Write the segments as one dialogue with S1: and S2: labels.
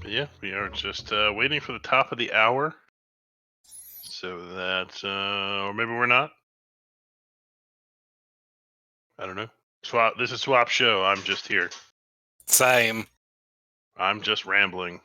S1: But yeah, we are just waiting for the top of the hour. So that, or maybe we're not. I don't know. Swap. This is Swap Show. I'm just here.
S2: Same.
S1: I'm just rambling.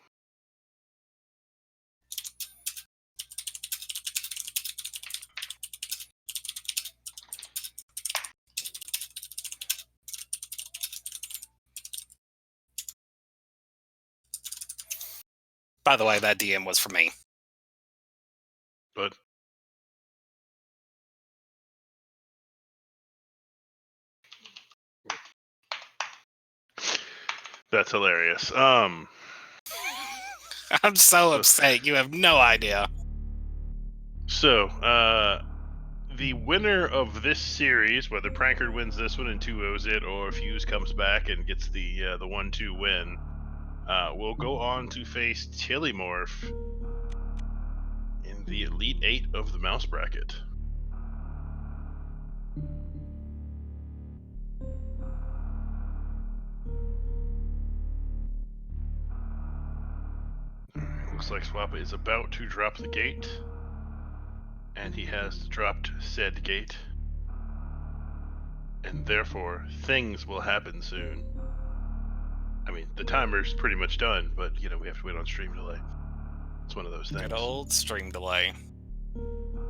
S2: By the way, that DM was for me.
S1: But that's hilarious.
S2: I'm so upset. You have no idea.
S1: So, the winner of this series, whether Prankard wins this one and 2-0s it, or Fuse comes back and gets the 1-2 win, will go on to face Tillymorph in the Elite 8 of the mouse bracket. Looks like Swappa is about to drop the gate, and he has dropped said gate, and therefore things will happen soon. I mean, the timer's pretty much done, but we have to wait on stream delay. It's one of those things.
S2: Good old stream delay.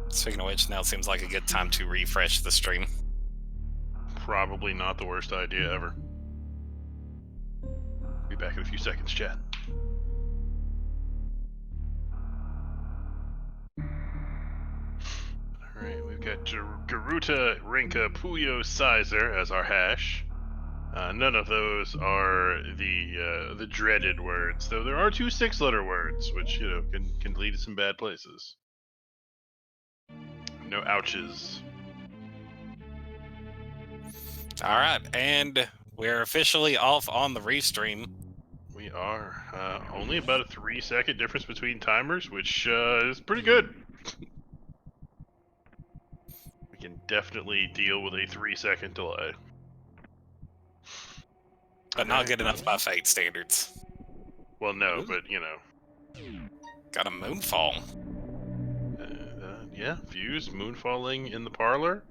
S2: Speaking of which, now seems like a good time to refresh the stream.
S1: Probably not the worst idea ever. Be back in a few seconds, chat. Alright, we've got Garuta, Rinka, Puyo, Sizer as our hash. None of those are the dreaded words, though there are 2 6-letter words, which can lead to some bad places. No ouches.
S2: All right, and we're officially off on the restream.
S1: We are only about a 3-second difference between timers, which is pretty good. We can definitely deal with a 3-second delay.
S2: But not good enough by Fate standards.
S1: Well, no,
S2: Ooh.
S1: but
S2: Got a moonfall.
S1: Yeah, Fuse moonfalling in the parlor.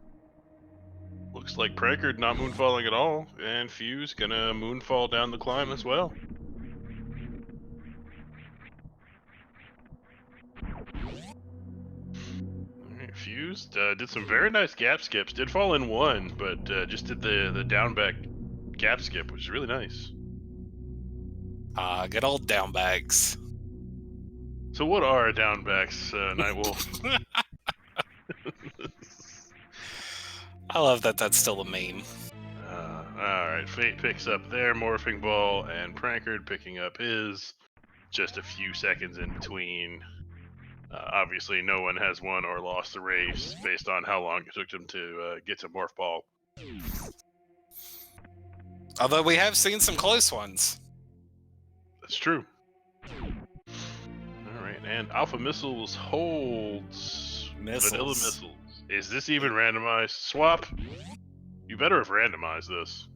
S1: Looks like Prankard not moonfalling at all, and Fuse gonna moonfall down the climb as well. Alright, Fuse did some very nice gap skips. Did fall in one, but just did the down back gap skip, which is really nice.
S2: Good old down bags.
S1: So what are down backs, Nightwolf?
S2: I love that that's still a meme.
S1: Alright, Fate picks up their morphing ball, and Prankard picking up his. Just a few seconds in between. Obviously, no one has won or lost the race based on how long it took them to get to morph ball.
S2: Although we have seen some close ones.
S1: That's true. Alright, and Alpha Missiles holds Vanilla Missiles. Is this even randomized? Swap? You better have randomized this.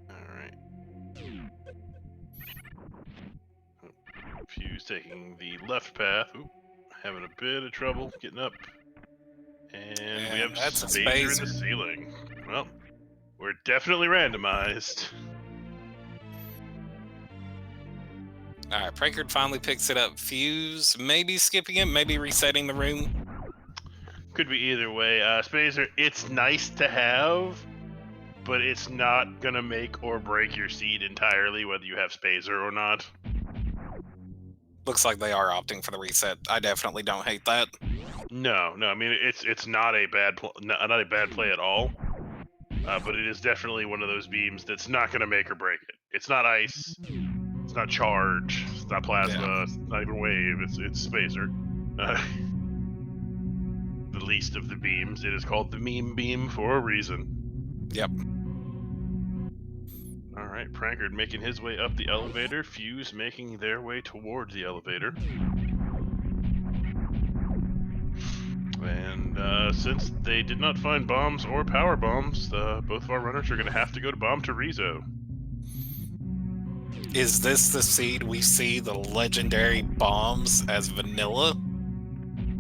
S1: Alright. Fuse taking the left path. Ooh, having a bit of trouble getting up. And we have Spacer in the ceiling. Well, we're definitely randomized.
S2: Alright, Prankard finally picks it up. Fuse, maybe skipping it, maybe resetting the room.
S1: Could be either way. Spacer, it's nice to have, but it's not gonna make or break your seed entirely, whether you have Spacer or not.
S2: Looks like they are opting for the reset. I definitely don't hate that.
S1: No. I mean, it's not a bad not a bad play at all. But it is definitely one of those beams that's not gonna make or break it. It's not ice. It's not charge. It's not plasma. Yeah. It's not even wave. It's Spacer. The least of the beams. It is called the meme beam for a reason.
S2: Yep.
S1: Alright, Prankard making his way up the elevator. Fuse making their way towards the elevator. and since they did not find bombs or power bombs, both of our runners are going to have to go to Bomb to Rezo.
S2: Is this the seed we see the legendary bombs as vanilla?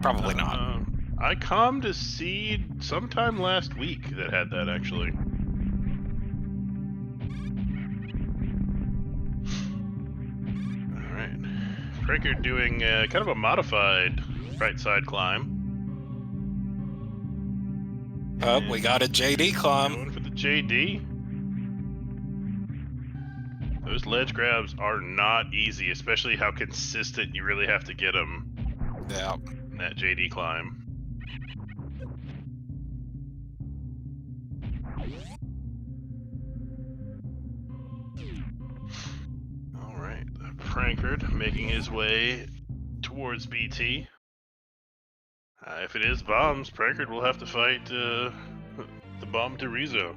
S2: Probably not.
S1: I commed a seed sometime last week that had that, actually. Alright. Prankard doing kind of a modified right side climb.
S2: Oh, we got a JD climb.
S1: Going for the JD. Those ledge grabs are not easy, especially how consistent you really have to get them.
S2: Yeah.
S1: In that JD climb. Alright, Prankard making his way towards BT. If it is bombs, Prankard will have to fight the bomb to Rezo.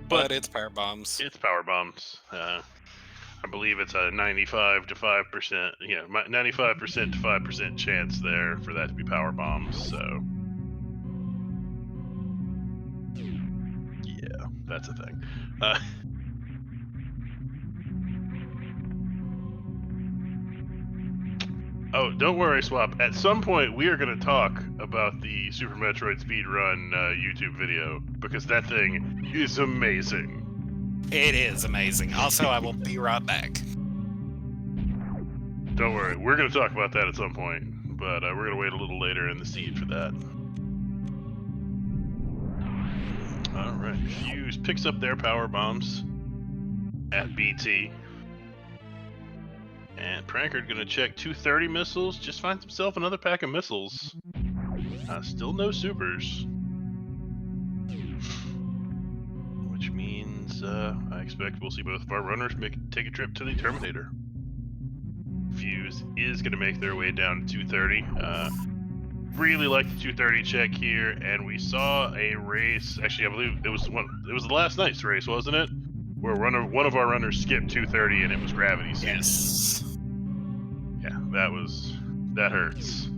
S2: But it's power bombs.
S1: It's power bombs. I believe it's a 95 to 5%, 95% to 5% chance there for that to be power bombs, so. Yeah, that's a thing. Oh, don't worry, Swap. At some point, we are going to talk about the Super Metroid Speedrun YouTube video, because that thing is amazing.
S2: It is amazing. Also, I will be right back.
S1: Don't worry, we're going to talk about that at some point, but we're going to wait a little later in the seed for that. Alright, Fuse picks up their power bombs at BT. And Prankard gonna check 230 missiles, just finds himself another pack of missiles. Still no supers. Which means I expect we'll see both of our runners take a trip to the Terminator. Fuse is gonna make their way down to 230. Really like the 230 check here, and we saw a race. Actually, I believe it was the last night's race, wasn't it? Where one of our runners skipped 230, and it was gravity seed.
S2: Yes.
S1: Yeah, that hurts.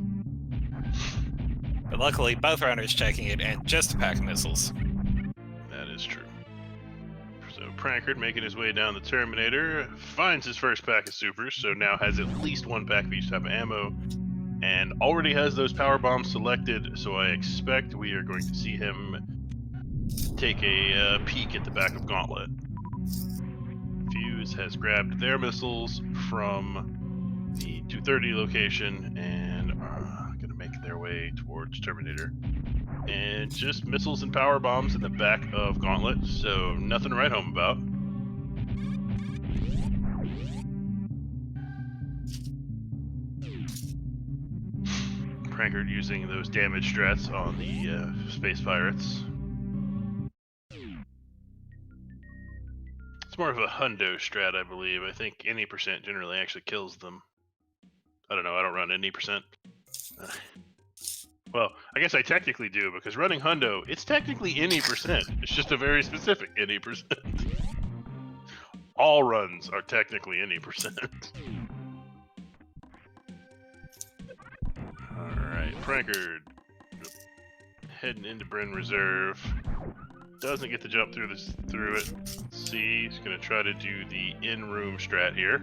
S2: But luckily, both runners checking it, and just a pack of missiles.
S1: That is true. So Prankard making his way down the Terminator, finds his first pack of supers, so now has at least one pack of each type of ammo, and already has those power bombs selected, so I expect we are going to see him take a peek at the back of Gauntlet. Fuse has grabbed their missiles from the 230 location and are going to make their way towards Terminator. And just missiles and power bombs in the back of Gauntlet, so nothing to write home about. Prankard using those damage strats on the Space Pirates. It's more of a hundo strat, I believe. I think any percent generally actually kills them. I don't know, I don't run any percent. Well, I guess I technically do, because running hundo, it's technically any percent. It's just a very specific any percent. All runs are technically any percent. Alright, Prankard heading into Bryn Reserve. Doesn't get to jump through it. Let's see, he's gonna try to do the in-room strat here.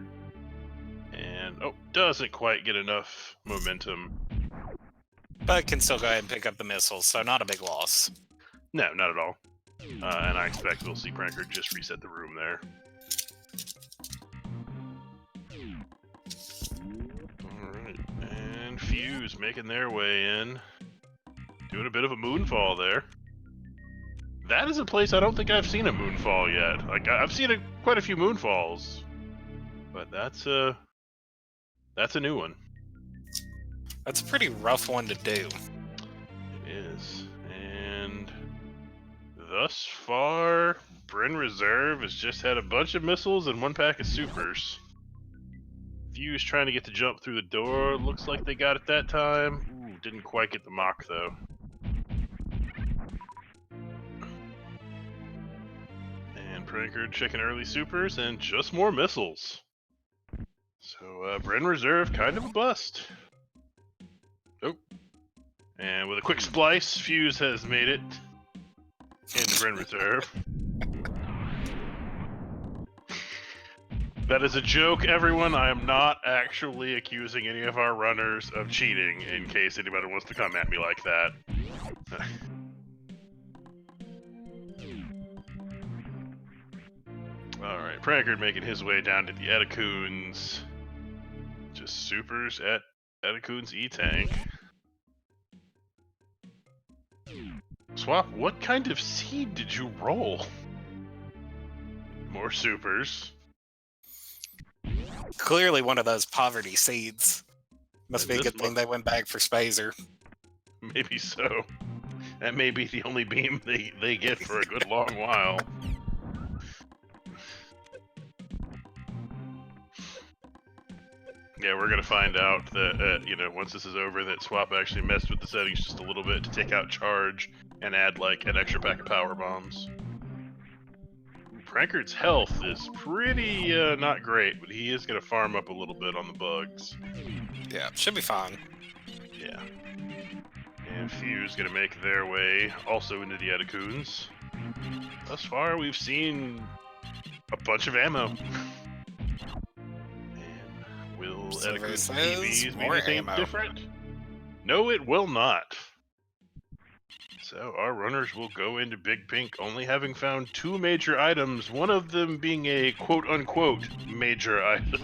S1: And, doesn't quite get enough momentum.
S2: But can still go ahead and pick up the missiles, so not a big loss.
S1: No, not at all. And I expect we'll see Prankard just reset the room there. Alright, and Fuse making their way in. Doing a bit of a moonfall there. That is a place I don't think I've seen a moonfall yet. Like, I've seen quite a few moonfalls. But that's a new one.
S2: That's a pretty rough one to do.
S1: It is. And thus far, Bryn Reserve has just had a bunch of missiles and one pack of supers. Fuse trying to get the jump through the door. Looks like they got it that time. Ooh, didn't quite get the mock, though. And Prankard checking early supers and just more missiles. So, Bryn Reserve kind of a bust. Oh. And with a quick splice, Fuse has made it into Ren Reserve. That is a joke, everyone. I am not actually accusing any of our runners of cheating, in case anybody wants to come at me like that. Alright, Prankard making his way down to the Etacoons. Just supers at Etacoon's E-Tank. Swap, what kind of seed did you roll? More supers.
S2: Clearly one of those poverty seeds. Must be a good thing they went back for Spazer.
S1: Maybe so. That may be the only beam they get for a good long while. Yeah, we're gonna find out that, once this is over, that Swap actually messed with the settings just a little bit to take out charge and add, like, an extra pack of power bombs. Prankard's health is pretty, not great, but he is gonna farm up a little bit on the bugs.
S2: Yeah, should be fine.
S1: Yeah. And Fuse gonna make their way also into the Etacoons. Thus far, we've seen a bunch of ammo. Will Etacoon's TVs mean anything different? No, it will not. So our runners will go into Big Pink only having found 2 major items, one of them being a quote-unquote major item.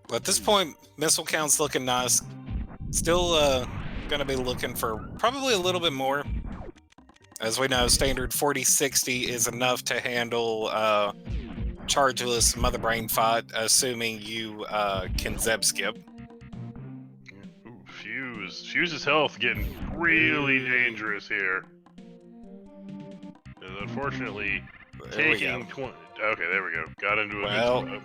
S2: But at this point, missile count's looking nice. Still gonna be looking for probably a little bit more. As we know, standard 40-60 is enough to handle chargeless Mother Brain fight, assuming you can Zeb skip.
S1: Ooh, Fuse's health getting really dangerous here. Unfortunately, taking 20. Okay, there we go. Got into a good spot.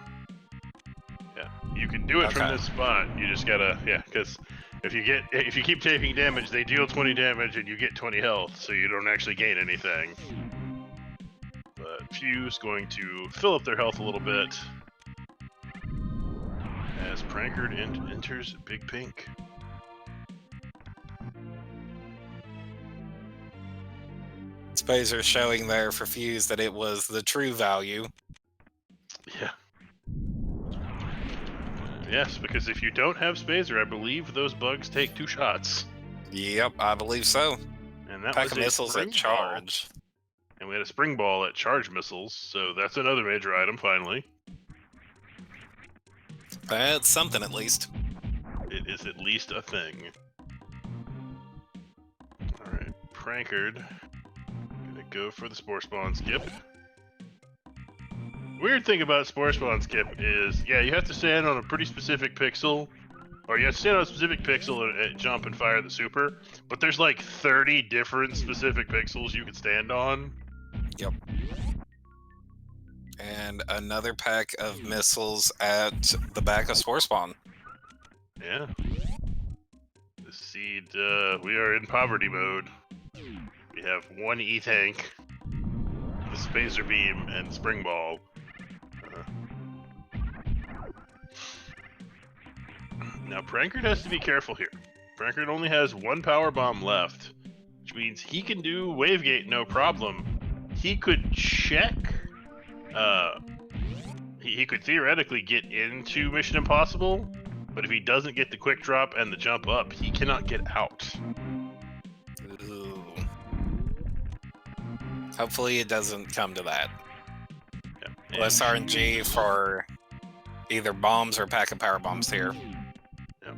S1: Yeah, you can do it from this spot. You just gotta, because if you keep taking damage, they deal 20 damage and you get 20 health, so you don't actually gain anything. But Fuse going to fill up their health a little bit as Prankard enters Big Pink.
S2: Spazer showing there for Fuse that it was the true value.
S1: Yeah. Yes, because if you don't have Spazer, I believe those bugs take 2 shots.
S2: Yep, I believe so.
S1: And that
S2: Pack
S1: was
S2: of missiles at charge.
S1: And we had a spring ball at charge missiles, so that's another major item, finally.
S2: That's something, at least.
S1: It is at least a thing. Alright, Prankard. Gonna go for the Spore Spawn skip. Weird thing about Spore Spawn skip is, you have to stand on a pretty specific pixel, or you have to stand on a specific pixel and jump and fire the super, but there's like 30 different specific pixels you can stand on.
S2: Yep. And another pack of missiles at the back of Spore Spawn.
S1: Yeah. The seed, we are in poverty mode. We have 1 E-Tank, the Spacer Beam, and Spring Ball. Now, Prankard has to be careful here. Prankard only has 1 power bomb left, which means he can do Wavegate no problem. He could check. He could theoretically get into Mission Impossible, but if he doesn't get the quick drop and the jump up, he cannot get out.
S2: Ooh. Hopefully it doesn't come to that.
S1: Yeah.
S2: Less RNG for either bombs or a pack of power bombs here.
S1: Yep.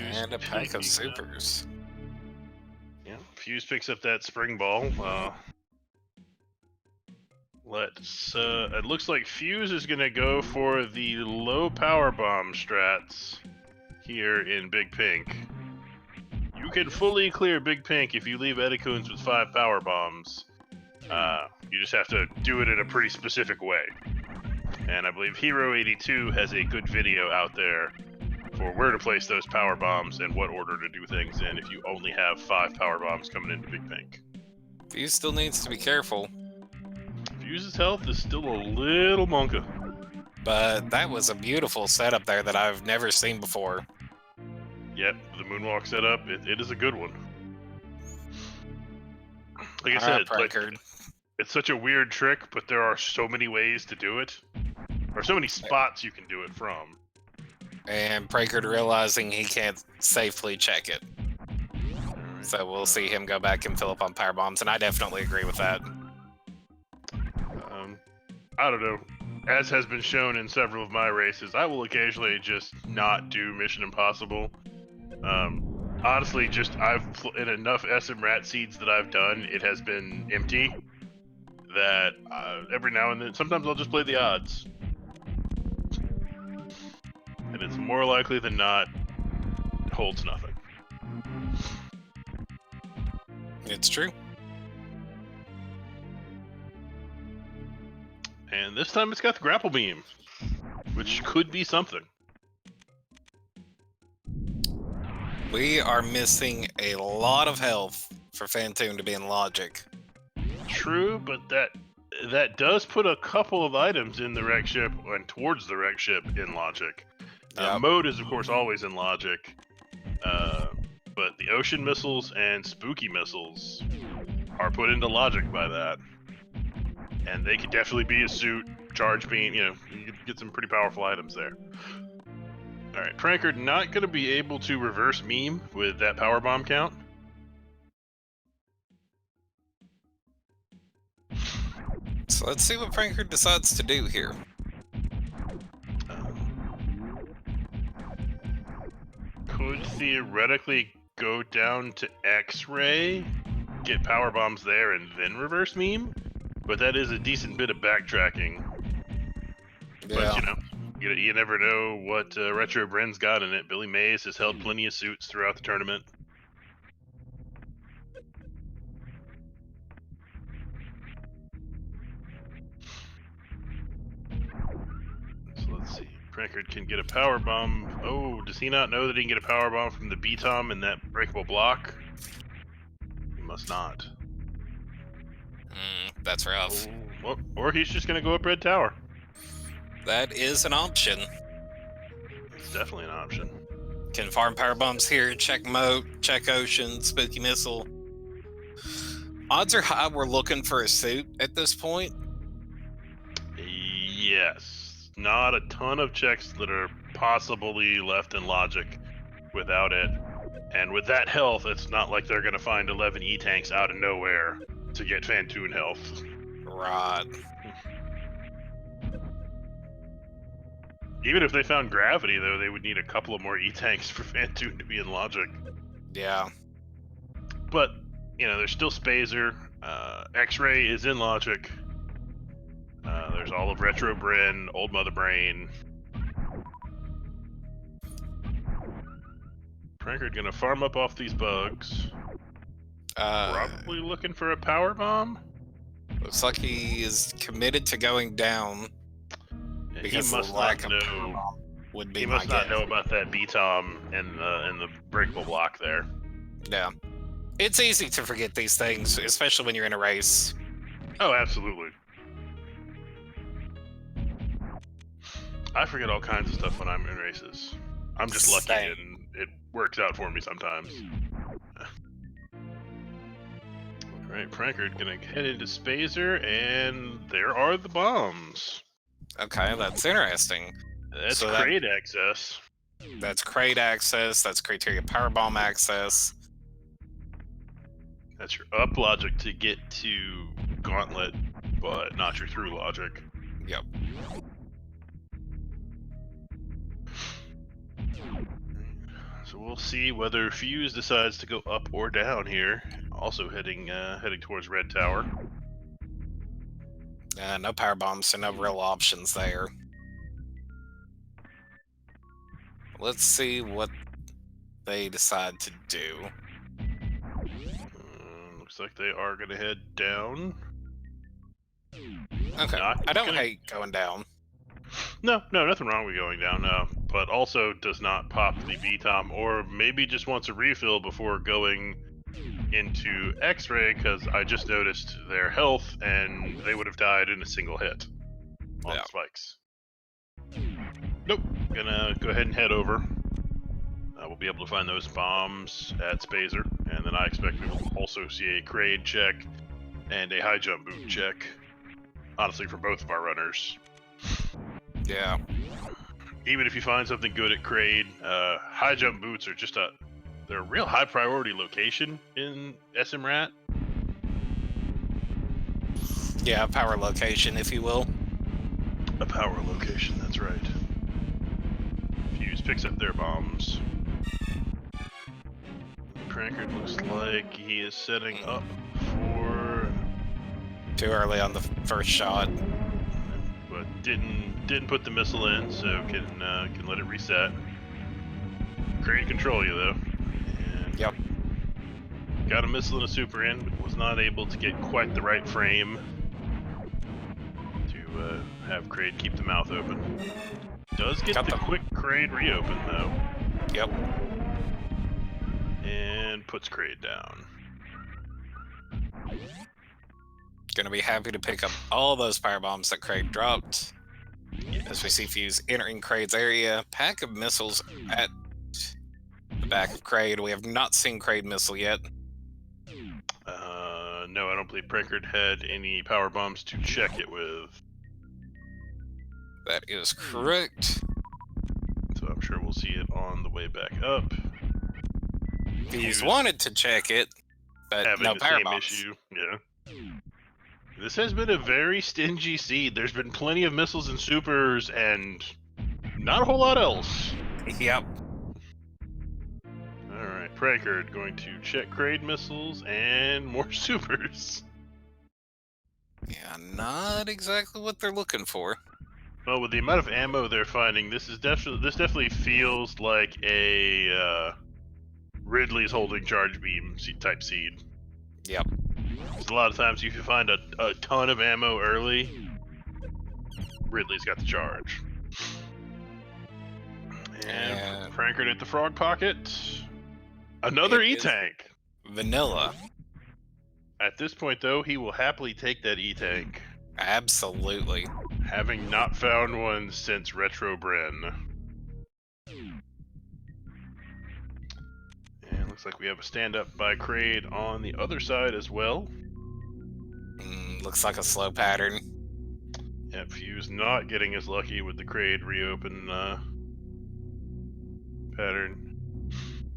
S2: And a pack of supers.
S1: Yeah, Fuse picks up that spring ball. It looks like Fuse is gonna go for the low power bomb strats here in Big Pink. You can fully clear Big Pink if you leave Etacoons with 5 power bombs. You just have to do it in a pretty specific way. And I believe Hero82 has a good video out there for where to place those power bombs and what order to do things in if you only have 5 power bombs coming into Big Pink.
S2: Fuse still needs to be careful.
S1: Fuse's health is still a little monka.
S2: But that was a beautiful setup there that I've never seen before.
S1: Yep, the moonwalk setup, it is a good one. Like I
S2: All right,
S1: said, like
S2: Prankard.
S1: it's such a weird trick, but there are so many ways to do it, or so many spots you can do it from.
S2: And Prankard realizing he can't safely check it.
S1: All right.
S2: So we'll see him go back and fill up on power bombs, and I definitely agree with that.
S1: I don't know. As has been shown in several of my races, I will occasionally just not do Mission Impossible. Honestly, just in enough SMRAT seeds that I've done, it has been empty. That every now and then, sometimes I'll just play the odds, and it's more likely than not it holds nothing.
S2: It's true.
S1: And this time it's got the grapple beam, which could be something.
S2: We are missing a lot of health for Phantoon to be in logic.
S1: True, but that does put a couple of items in the wreck ship and towards the wreck ship in logic.
S2: Yep.
S1: Mode is of course always in logic, but the ocean missiles and spooky missiles are put into logic by that, and they could definitely be a suit, charge beam. You could get some pretty powerful items there. All right, Prankard not going to be able to reverse meme with that power bomb count.
S2: So let's see what Prankard decides to do here.
S1: Could theoretically go down to X-ray, get power bombs there, and then reverse meme, but that is a decent bit of backtracking.
S2: Yeah.
S1: But you never know what Retro Bren's got in it. Billy Mays has held plenty of suits throughout the tournament. So let's see. Prankard can get a power bomb. Oh, does he not know that he can get a power bomb from the B-Tom in that breakable block? He must not.
S2: That's rough.
S1: Oh, or he's just going to go up Red Tower.
S2: That is an option.
S1: It's definitely an option.
S2: Can farm power bombs here, check moat, check ocean, spooky missile. Odds are high we're looking for a suit at this point.
S1: Yes. Not a ton of checks that are possibly left in logic without it. And with that health, it's not like they're going to find 11 E-tanks out of nowhere to get Phantoon health.
S2: Right.
S1: Even if they found gravity, though, they would need a couple of more E-tanks for Phantoon to be in logic.
S2: Yeah.
S1: But, there's still Spazer. X-Ray is in logic. There's all of Retro Bren, Old Mother Brain. Prankard gonna farm up off these bugs. Probably looking for a power bomb.
S2: Looks like he is committed to going down. Because
S1: he must not know.
S2: Would be
S1: he must not know about that B-Tom and the breakable block there.
S2: Yeah. It's easy to forget these things, especially when you're in a race.
S1: Oh, absolutely. I forget all kinds of stuff when I'm in races. I'm just lucky
S2: Same.
S1: and it works out for me sometimes. Alright, Prankard gonna head into Spazer, and there are the bombs.
S2: Okay, that's interesting.
S1: That's
S2: So
S1: crate access.
S2: That's crate access, that's criteria powerbomb access.
S1: That's your up logic to get to Gauntlet, but not your through logic.
S2: Yep.
S1: So we'll see whether Fuse decides to go up or down here. Also heading towards Red Tower.
S2: No power bombs, so no real options there. Let's see what they decide to do.
S1: Looks like they are going to head down.
S2: Okay,
S1: Not
S2: I don't
S1: gonna-
S2: hate going down.
S1: No, nothing wrong with going down, no. But also does not pop the V-Tom, or maybe just wants a refill before going into X-Ray, because I just noticed their health, and they would have died in a single hit on
S2: Yeah.
S1: spikes. Nope. Gonna go ahead and head over. We'll be able to find those bombs at Spazer, and then I expect we will also see a grade check and a high jump boot check. Honestly, for both of our runners.
S2: Yeah.
S1: Even if you find something good at Crade, high jump boots are just they're a real high priority location in SMRAT.
S2: Yeah, power location, if you will.
S1: A power location, that's right. Fuse picks up their bombs. Prankard looks like he is setting up for...
S2: Too early on the first shot.
S1: But didn't put the missile in, so can let it reset. Crane control you though. And
S2: Yep.
S1: got a missile and a super in, but was not able to get quite the right frame to have Crade keep the mouth open. Does get the quick Crade reopen though.
S2: Yep.
S1: And puts Crade down.
S2: Gonna be happy to pick up all those power bombs that Crade dropped.
S1: Yes.
S2: As we see Fuse entering Crade's area. Pack of missiles at the back of Crade. We have not seen Crade missile yet.
S1: No, I don't believe Prankard had any power bombs to check it with.
S2: That is correct.
S1: So I'm sure we'll see it on the way back up.
S2: Fuse wanted to check it, but
S1: having
S2: no
S1: the
S2: power
S1: same
S2: bombs.
S1: issue. Yeah. This has been a very stingy seed. There's been plenty of missiles and supers, and not a whole lot else.
S2: Yep.
S1: Alright, Prankard going to check Crade missiles and more supers.
S2: Yeah, not exactly what they're looking for.
S1: Well, with the amount of ammo they're finding, this definitely feels like a Ridley's holding charge beam type seed.
S2: Yep.
S1: Because a lot of times if you find a ton of ammo early, Ridley's got the charge. And Prankard at the frog pocket. Another E-tank.
S2: Vanilla.
S1: At this point, though, he will happily take that E-tank.
S2: Absolutely.
S1: Having not found one since Retro Bren. And looks like we have a stand-up by Crade on the other side as well.
S2: Looks like a slow pattern.
S1: Yeah, Fuse not getting as lucky with the Crade reopen pattern.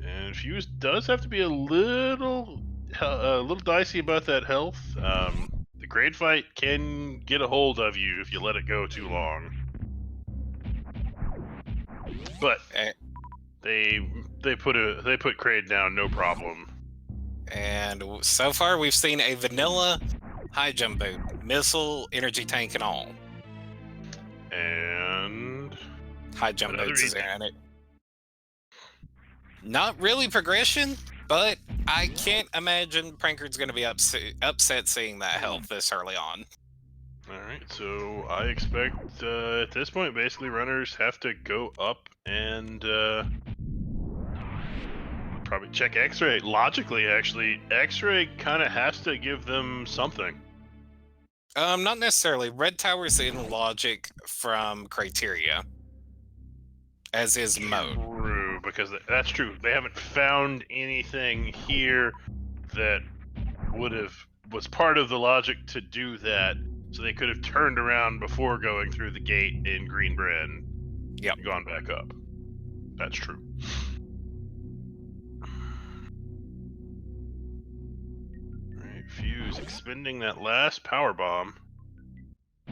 S1: And Fuse does have to be a little dicey about that health. The grade fight can get a hold of you if you let it go too long. But they put Crade down, no problem.
S2: And so far we've seen a vanilla high jump boot, missile, energy tank, and all.
S1: And
S2: high jump boots is in it. Not really progression, but I can't imagine Prankard's going to be upset seeing that health this early on.
S1: Alright, so I expect at this point, basically, runners have to go up and probably check X-ray. Logically, actually, X-ray kind of has to give them something.
S2: Not necessarily. Red Tower's in logic from criteria, as is mode.
S1: True, because that's true. They haven't found anything here that was part of the logic to do that, so they could have turned around before going through the gate in Green Bren.
S2: Yep.
S1: And gone back up. That's true. Alright, Fuse expending that last power bomb.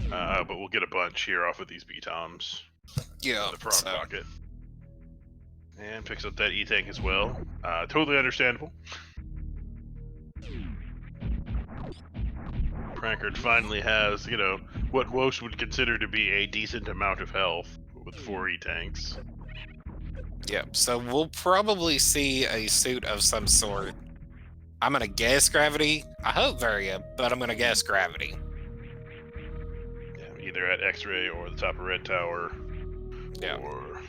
S1: But we'll get a bunch here off of these B-toms.
S2: Yeah.
S1: The frog pocket. And picks up that E-tank as well. Totally understandable. Prankard finally has, what Wosh would consider to be a decent amount of health with 4 E-tanks.
S2: Yep, so we'll probably see a suit of some sort. I'm gonna guess gravity. I hope Varia, but I'm gonna guess gravity.
S1: Yeah, either at X-ray or the top of Red Tower.
S2: Yeah.
S1: Or...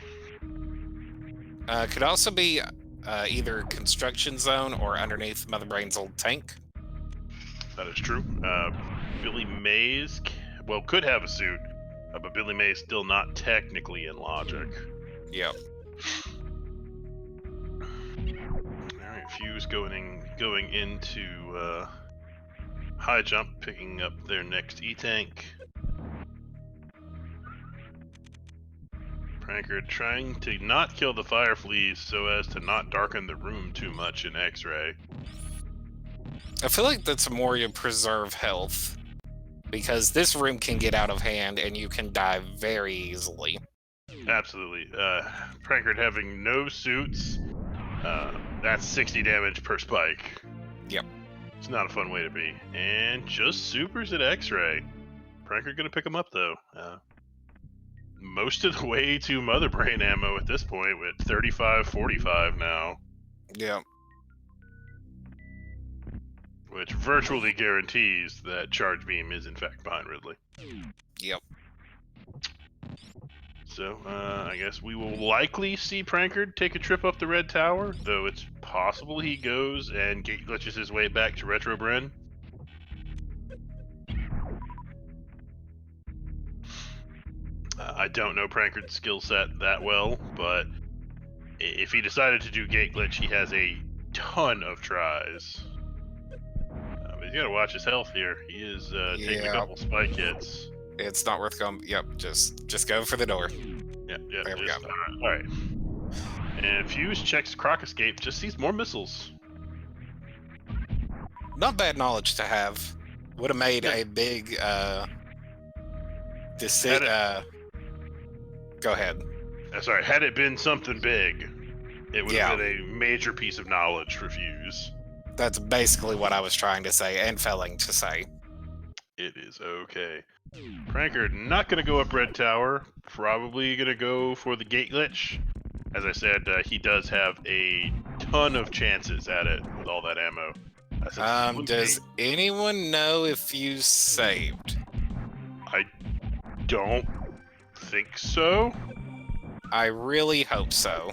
S2: could also be either construction zone or underneath Mother Brain's old tank.
S1: That is true. Billy Mays, could have a suit. But Billy May is still not technically in logic.
S2: Yep.
S1: Alright, Fuse going into high jump, picking up their next E-Tank. Prankard trying to not kill the fire fleas so as to not darken the room too much in X-ray.
S2: I feel like that's more to preserve health, because this room can get out of hand and you can die very easily.
S1: Absolutely. Prankard having no suits, that's 60 damage per spike.
S2: Yep.
S1: It's not a fun way to be. And just supers at X-ray. Prankard gonna pick him up though. Most of the way to Mother Brain ammo at this point, with 35-45 now.
S2: Yep.
S1: Which virtually guarantees that Charge Beam is in fact behind Ridley.
S2: Yep.
S1: So, I guess we will likely see Prankard take a trip up the Red Tower, though it's possible he goes and gate glitches his way back to Retro Bren. I don't know Prankard's skill set that well, but if he decided to do gate glitch, he has a ton of tries. But he's gotta watch his health here. He is taking a couple spike hits.
S2: It's not worth going. Yep, just go for the door.
S1: Yep,
S2: There we go.
S1: Alright. And Fuse checks Croc Escape, just sees more missiles.
S2: Not bad knowledge to have. Would have made a big go ahead.
S1: Sorry, had it been something big, it would have been a major piece of knowledge for Fuse.
S2: That's basically what I was trying to say and failing to say.
S1: It is okay. Prankard not going to go up Red Tower. Probably going to go for the gate glitch. As I said, he does have a ton of chances at it with all that ammo.
S2: Does anyone know if you saved?
S1: I don't think so.
S2: I really hope so.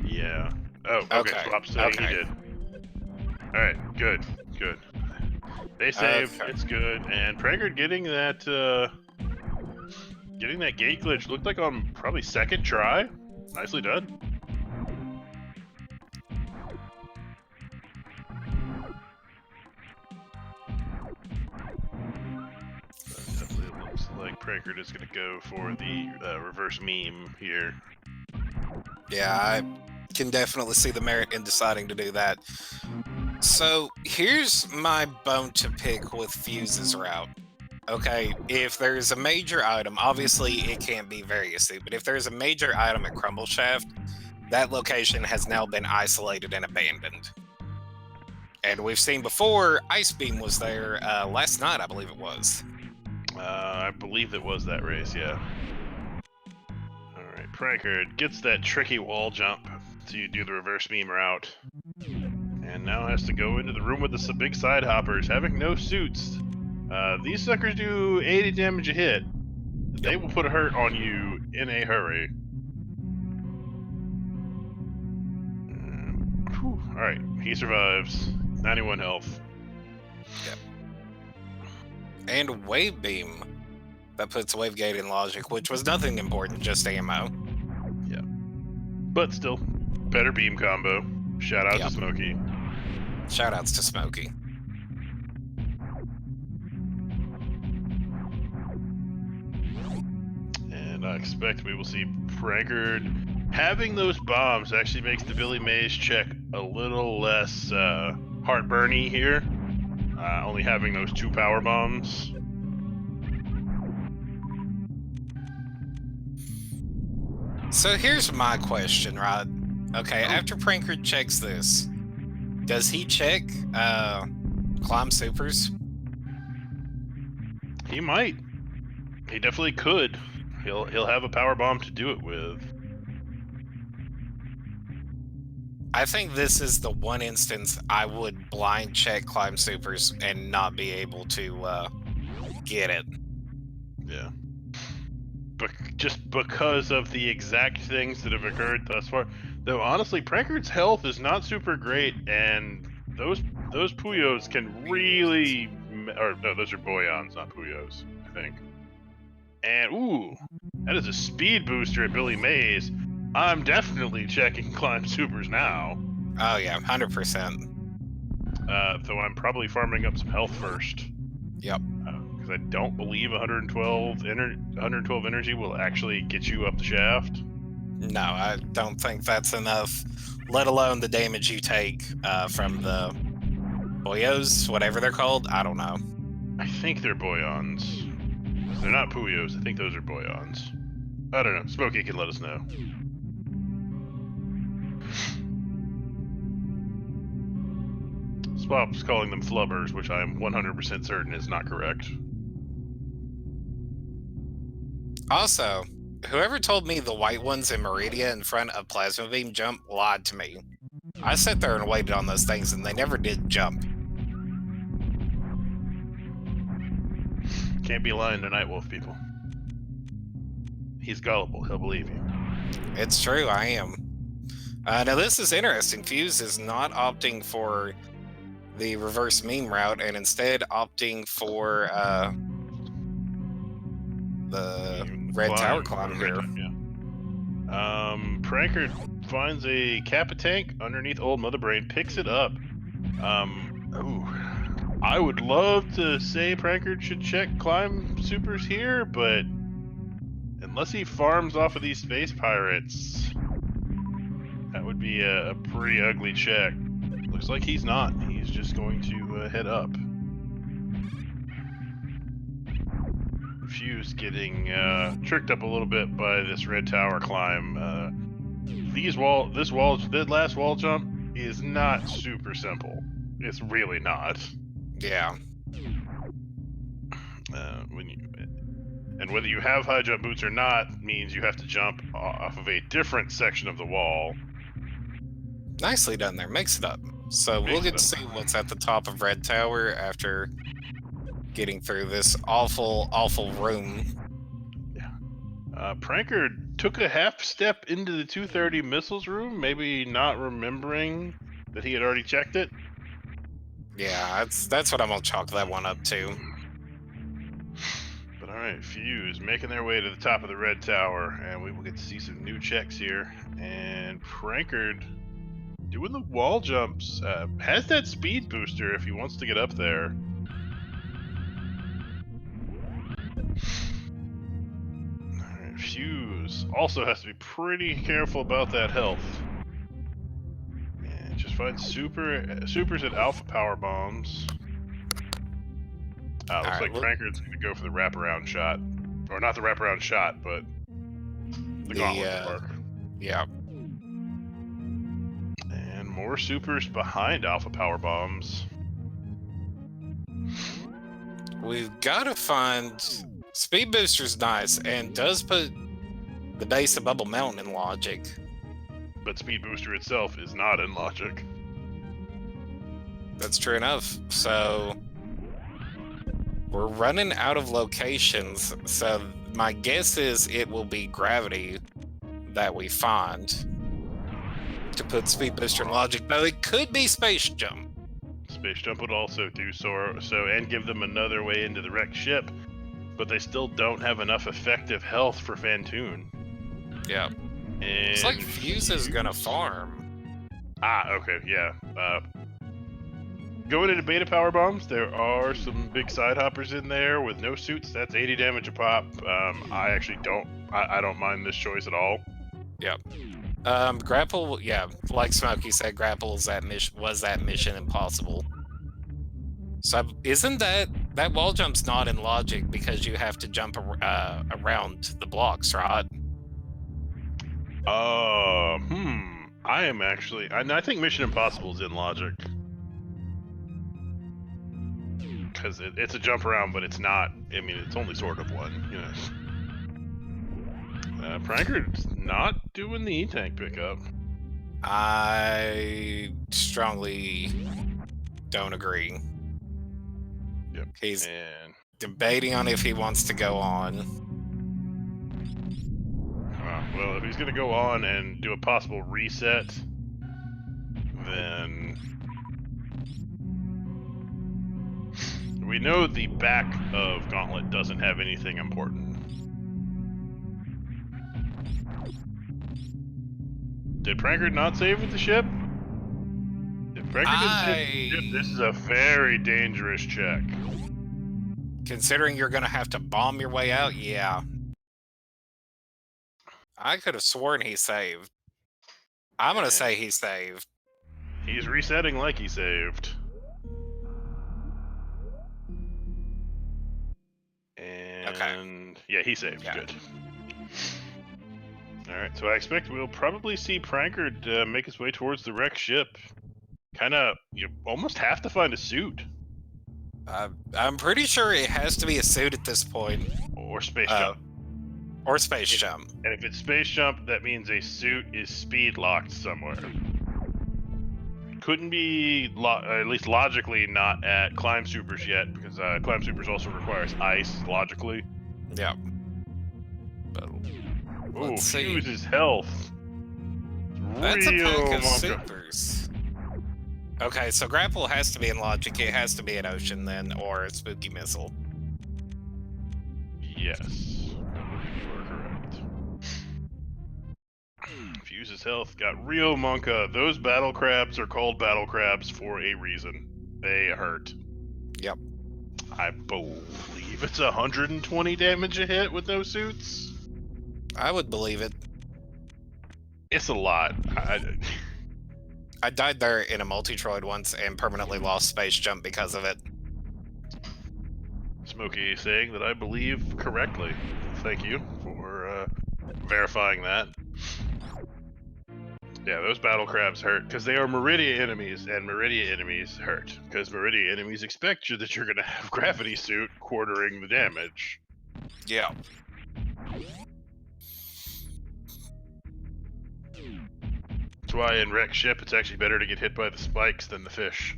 S1: Yeah. Oh, okay. Swap saying he did. Alright, good. They saved, it's good. And Prankard getting that gate glitch looked like on probably second try. Nicely done. Definitely looks like Prankard is going to go for the reverse meme here.
S2: Yeah, I can definitely see the merit in deciding to do that. So here's my bone to pick with Fuse's route. Okay, if there's a major item, obviously it can't be Variously, but if there's a major item at Crumble Shaft, that location has now been isolated and abandoned. And we've seen before, Ice Beam was there last night, I believe it was.
S1: I believe it was that race, yeah. Alright, Prankard gets that tricky wall jump to do the reverse meme route. And now has to go into the room with the big side hoppers, having no suits. These suckers do 80 damage a hit. They will put a hurt on you in a hurry. Alright, he survives. 91 health.
S2: Yep. And Wave Beam. That puts Wave Gate in logic, which was nothing important, just ammo.
S1: Yeah. But still, better beam combo. Shout out to Smokey.
S2: Shoutouts to Smokey.
S1: And I expect we will see Prankard having those bombs actually makes the Billy Mays check a little less heartburny here. Only having those 2 power bombs.
S2: So here's my question, Rod. Okay, after Prankard checks this, does he check climb supers?
S1: He might. He definitely could. He'll have a power bomb to do it with.
S2: I think this is the one instance I would blind check climb supers and not be able to get it.
S1: Yeah. But just because of the exact things that have occurred thus far. Though honestly, Prankard's health is not super great, and those Puyos can really, or no, those are Boyons, not Puyos, I think. And ooh, that is a speed booster at Billy Mays. I'm definitely checking climb supers now.
S2: Oh yeah, 100%.
S1: Though I'm probably farming up some health first.
S2: Yep.
S1: Because I don't believe 112 energy will actually get you up the shaft.
S2: No, I don't think that's enough. Let alone the damage you take from the boyos, whatever they're called. I don't know.
S1: I think they're boyons. They're not puyos. I think those are boyons. I don't know. Smokey can let us know. Spop's calling them flubbers, which I'm 100% certain is not correct.
S2: Also, whoever told me the white ones in Meridia in front of Plasma Beam jump lied to me. I sat there and waited on those things and they never did jump.
S1: Can't be lying to Nightwolf, people. He's gullible. He'll believe you.
S2: It's true, I am. Now this is interesting. Fuse is not opting for the reverse meme route and instead opting for the red tower climb here.
S1: Prankard finds a Kappa tank underneath old Mother Brain, picks it up. I would love to say Prankard should check climb supers here, but unless he farms off of these space pirates, that would be a pretty ugly check. Looks like he's not. He's just going to head up. Fuse getting tricked up a little bit by this red tower climb. That last wall jump is not super simple. It's really not.
S2: Yeah.
S1: Whether you have high jump boots or not means you have to jump off of a different section of the wall.
S2: Nicely done there. Mix it up. So we'll get to see what's at the top of Red Tower after getting through this awful, awful room.
S1: Yeah. Prankard took a half step into the 230 missiles room, maybe not remembering that he had already checked it.
S2: Yeah, that's what I'm gonna chalk that one up to.
S1: But alright, Fuse making their way to the top of the Red Tower, and we will get to see some new checks here. And Prankard doing the wall jumps, has that speed booster if he wants to get up there. Alright, Fuse also has to be pretty careful about that health. And just find supers at alpha power bombs. Looks like Prankard's going to go for the wraparound shot. Or not the wraparound shot, but the gauntlet spark.
S2: Yeah.
S1: And more supers behind alpha power bombs.
S2: We've got to find... Speed Booster's nice, and does put the base of Bubble Mountain in logic.
S1: But Speed Booster itself is not in logic.
S2: That's true enough. So... we're running out of locations, so my guess is it will be Gravity that we find to put Speed Booster in logic, though it could be Space Jump.
S1: Space Jump would also do so and give them another way into the wrecked ship, but they still don't have enough effective health for Fantoon.
S2: Yeah.
S1: And
S2: it's like Fuse is gonna farm.
S1: Okay, yeah. Going into beta power bombs, there are some big side hoppers in there with no suits. That's 80 damage a pop. I actually don't mind this choice at all.
S2: Yep. Grapple, yeah, like Smokey said, Grapple was that Mission Impossible. So isn't that wall jump's not in logic because you have to jump around the blocks, right?
S1: I think Mission Impossible is in logic. Because it's a jump around, but it's not. I mean, it's only sort of one, you know. Prankard's not doing the E-Tank pickup.
S2: I strongly don't agree.
S1: Yep.
S2: He's debating on if he wants to go on.
S1: Well, if he's going to go on and do a possible reset, then... we know the back of Gauntlet doesn't have anything important. Did Prankard not save with the ship? If Prankard didn't save with the ship, this is a very dangerous check.
S2: Considering you're going to have to bomb your way out, yeah. I could have sworn he saved. I'm going to say he saved.
S1: He's resetting like he saved. And yeah, he saved.
S2: Yeah.
S1: Good. Alright, so I expect we'll probably see Prankard make his way towards the wrecked ship. Kinda, you almost have to find a suit.
S2: I'm pretty sure it has to be a suit at this point.
S1: Or space jump.
S2: Or space jump.
S1: And if it's space jump, that means a suit is speed locked somewhere. Couldn't be, at least logically, not at Climb Supers yet, because Climb Supers also requires ice, logically.
S2: Yeah. But
S1: Ooh,
S2: let's see.
S1: Fuse's health.
S2: That's a pack of
S1: Monka.
S2: supers. Okay, so grapple has to be in logic. It has to be an ocean then, or a spooky missile.
S1: Yes. You are correct. Fuse's health got real Monka. Those battle crabs are called battle crabs for a reason. They hurt.
S2: Yep.
S1: I believe it's 120 damage a hit with no suits.
S2: I would believe it.
S1: It's a lot.
S2: I died there in a multi-troid once and permanently lost space jump because of it.
S1: Smokey saying that I believe correctly. Thank you for verifying that. Yeah, those battle crabs hurt because they are Meridia enemies, and Meridia enemies hurt because Meridia enemies expect that you're going to have gravity suit quartering the damage.
S2: Yeah.
S1: That's why in wrecked ship it's actually better to get hit by the spikes than the fish.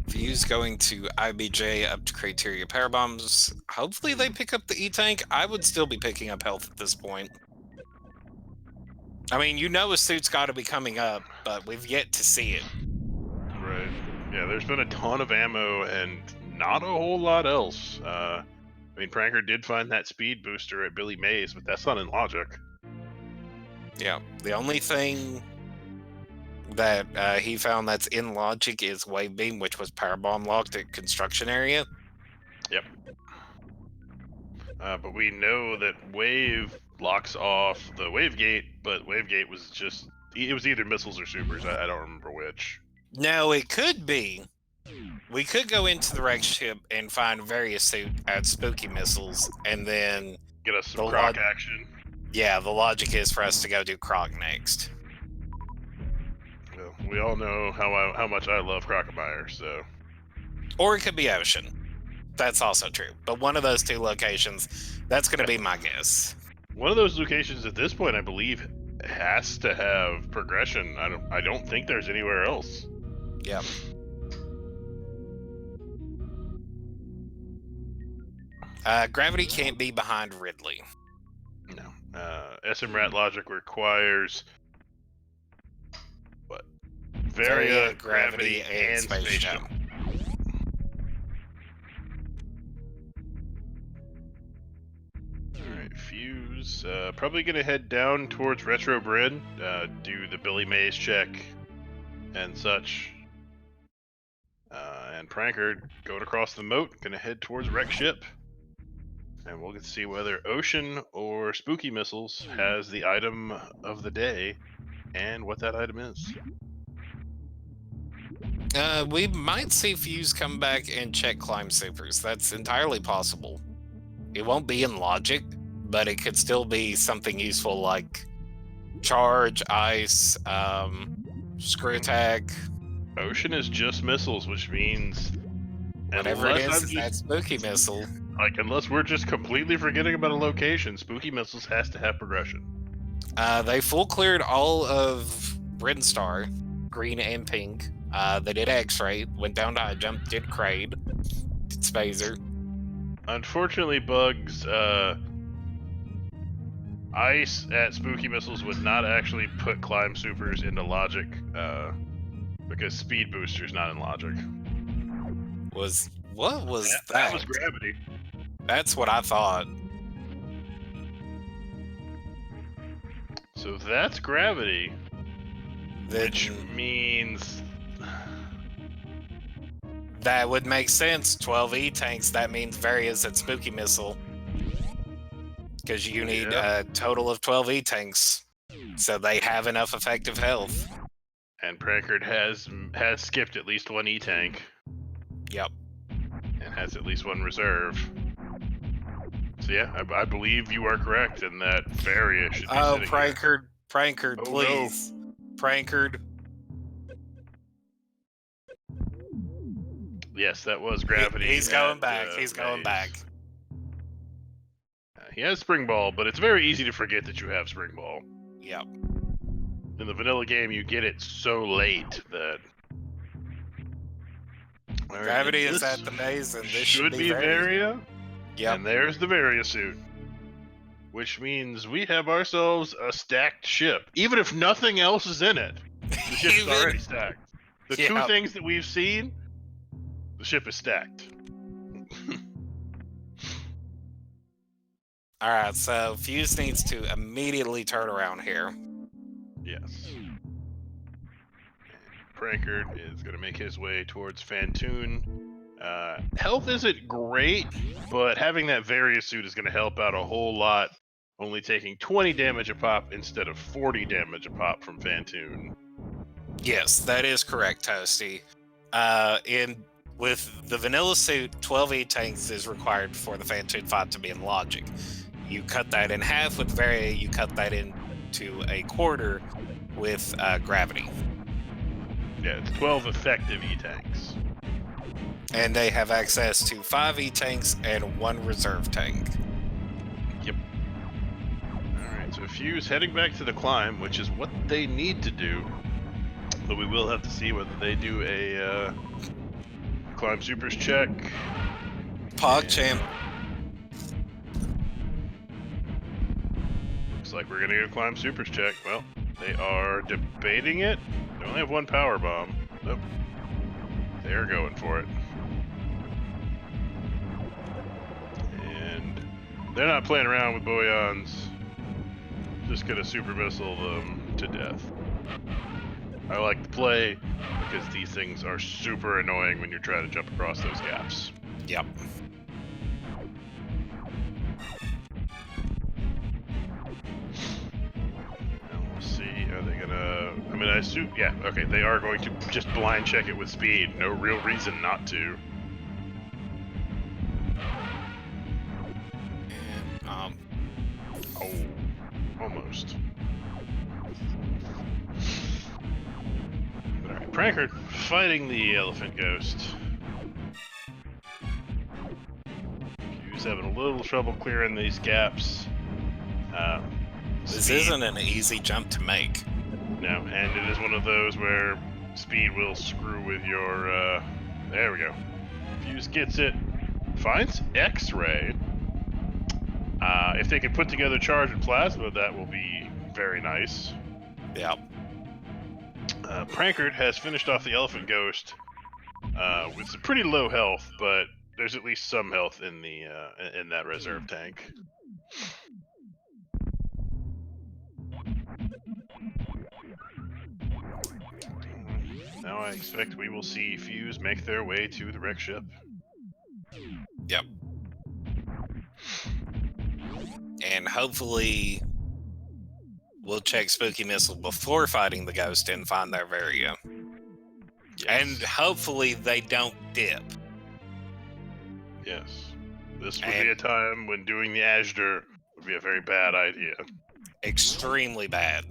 S2: Fuse going to IBJ up to criteria power bombs. Hopefully they pick up the E-Tank. I would still be picking up health at this point. I mean, you know a suit's got to be coming up, but we've yet to see it.
S1: Right. Yeah, there's been a ton of ammo and not a whole lot else. I mean, Prankard did find that speed booster at Billy Mays, but that's not in logic.
S2: Yeah, the only thing that he found that's in logic is wave beam, which was power bomb locked at construction area.
S1: Yep. But we know that wave locks off the wave gate, but wave gate was just, it was either missiles or supers. I don't remember which.
S2: No, it could be. We could go into the wrecked ship and find various suit at spooky missiles, and then
S1: get us some Croc action.
S2: Yeah, the logic is for us to go do Croc next.
S1: Well, we all know how much I love Crocomire, so.
S2: Or it could be Ocean. That's also true. But one of those two locations, that's going to be my guess.
S1: One of those locations at this point, I believe, has to have progression. I don't think there's anywhere else.
S2: Yep. Gravity can't be behind Ridley.
S1: No. SMRAT logic requires what? Varia, gravity, and space jump. Alright, Fuse. Probably gonna head down towards Retro Bryn, do the Billy Mays check and such. And Prankard going across the moat, gonna head towards wrecked ship. And we'll get to see whether Ocean or Spooky Missiles has the item of the day and what that item is.
S2: We might see Fuse come back and check Climb Supers. That's entirely possible. It won't be in logic, but it could still be something useful like charge, ice, screw attack.
S1: Ocean is just missiles, which means
S2: whatever it is that spooky missile.
S1: Like, unless we're just completely forgetting about a location, Spooky Missiles has to have progression.
S2: They full cleared all of Brinstar, green and pink. They did X-ray, went down to high jump, did Kraid, did Spazer.
S1: Unfortunately, Bugs, ice at Spooky Missiles would not actually put Climb Supers into logic, because Speed Booster's not in logic.
S2: What was that?
S1: That was gravity.
S2: That's what I thought.
S1: So that's gravity,
S2: Then
S1: which means
S2: that would make sense. 12 E-tanks, that means Various and Spooky Missile. Because you need a total of 12 E-tanks. So they have enough effective health.
S1: And Prankard has skipped at least one E-tank.
S2: Yep.
S1: And has at least one reserve. So yeah, I believe you are correct in that Varia should be sitting here.
S2: Prankard,
S1: Oh,
S2: please. No. Prankard.
S1: Yes, that was gravity.
S2: He's going back. He's going back.
S1: He has Spring Ball, but it's very easy to forget that you have Spring Ball.
S2: Yep.
S1: In the vanilla game, you get it so late that...
S2: Gravity is at the base, and this
S1: should be Varia.
S2: Yep.
S1: And there's the Varia suit. Which means we have ourselves a stacked ship. Even if nothing else is in it, the ship's already stacked. The two things that we've seen, the ship is stacked.
S2: Alright, so Fuse needs to immediately turn around here.
S1: Yes. Prankard is going to make his way towards Fantoon. Health isn't great, but having that Varia suit is going to help out a whole lot, only taking 20 damage a pop instead of 40 damage a pop from Fantoon.
S2: Yes, that is correct, Toasty. With the vanilla suit, 12 E-tanks is required for the Fantoon fight to be in logic. You cut that in half with Varia, you cut that into a quarter with gravity.
S1: Yeah, it's 12 effective E-tanks.
S2: And they have access to 5 E-tanks and 1 reserve tank.
S1: Yep. Alright, so Fuse heading back to the climb, which is what they need to do. But we will have to see whether they do a climb supers check.
S2: PogChamp.
S1: Looks like we're gonna get a climb supers check. Well, they are debating it. They only have one power bomb. Nope. They're going for it. And they're not playing around with Boyons. Just gonna super missile them to death. I like to play because these things are super annoying when you're trying to jump across those gaps.
S2: Yep.
S1: Are they gonna... I mean, I assume... Yeah, okay, they are going to just blind check it with speed. No real reason not to.
S2: And,
S1: oh, almost. Alright, Prankard fighting the Elephant Ghost. He's having a little trouble clearing these gaps.
S2: This isn't an easy jump to make.
S1: No, and it is one of those where speed will screw with your, there we go. Fuse gets it, finds X-Ray. If they can put together Charge and Plasma, that will be very nice.
S2: Yep.
S1: Prankard has finished off the Elephant Ghost with some pretty low health, but there's at least some health in the in that reserve tank. Now I expect we will see Fuse make their way to the wreck ship.
S2: Yep. And hopefully we'll check Spooky Missile before fighting the Ghost and find their Varia. Yes. And hopefully they don't dip.
S1: Yes. This would be a time when doing the Azure would be a very bad idea.
S2: Extremely bad.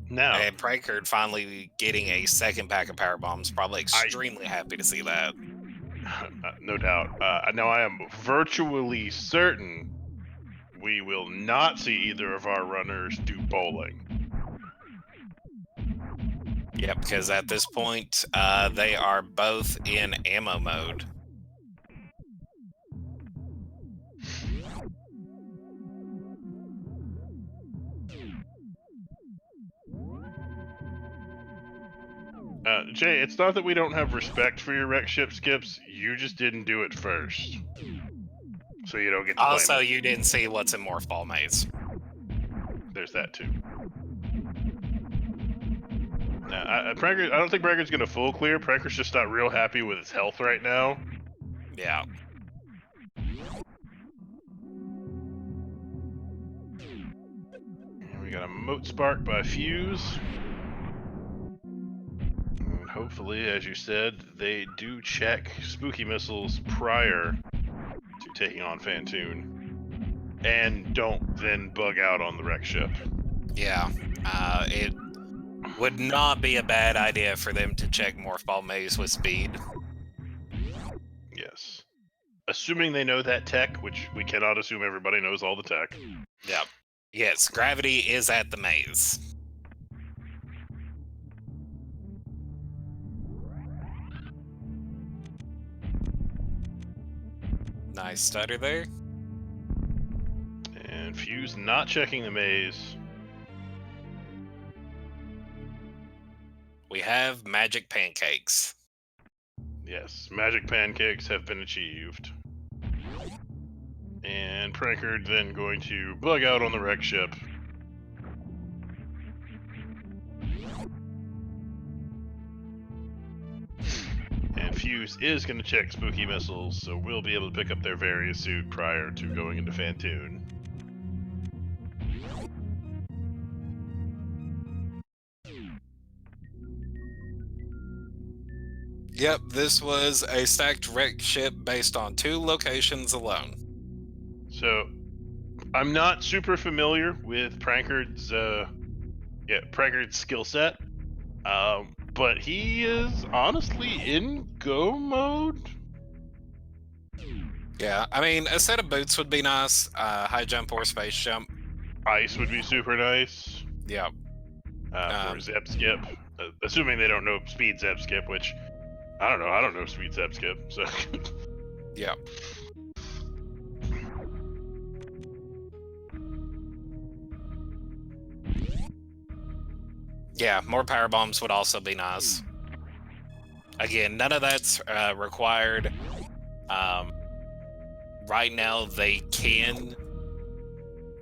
S1: Now,
S2: and Prankard finally getting a second pack of power bombs. Probably extremely happy to see that.
S1: No doubt. Now I am virtually certain we will not see either of our runners do bowling.
S2: Yep, because at this point, they are both in ammo mode.
S1: Jay, it's not that we don't have respect for your wreck ship skips. You just didn't do it first. So you don't get to
S2: Also,
S1: blame it.
S2: You didn't see what's in Morph Ball Maze.
S1: There's that too. Nah, Prankard, I don't think Prankard's gonna full clear. Prankard's just not real happy with his health right now.
S2: Yeah.
S1: And we got a Moat Spark by Fuse. And hopefully, as you said, they do check Spooky Missiles prior to taking on Fantoon. And don't then bug out on the wreck ship.
S2: Yeah. It would not be a bad idea for them to check Morph Ball Maze with speed.
S1: Yes. Assuming they know that tech, which we cannot assume everybody knows all the tech.
S2: Yeah. Yes, gravity is at the maze. Nice stutter there.
S1: And Fuse not checking the maze.
S2: We have magic pancakes.
S1: Yes, magic pancakes have been achieved. And Prankard then going to bug out on the wreck ship. And Fuse is going to check Spooky Missiles, so we'll be able to pick up their various suit prior to going into Fantoon.
S2: Yep, this was a stacked wreck ship based on 2 locations alone.
S1: So, I'm not super familiar with Prankard's skill set, but he is honestly in go mode.
S2: Yeah, I mean, a set of boots would be nice. High jump or space jump.
S1: Ice would be super nice.
S2: Yeah.
S1: For Zeb Skip, assuming they don't know Speed Zeb Skip, which I don't know. I don't know Speed Zeb Skip, so
S2: Yeah. Yeah, more power bombs would also be nice. Again, none of that's required. Right now, they can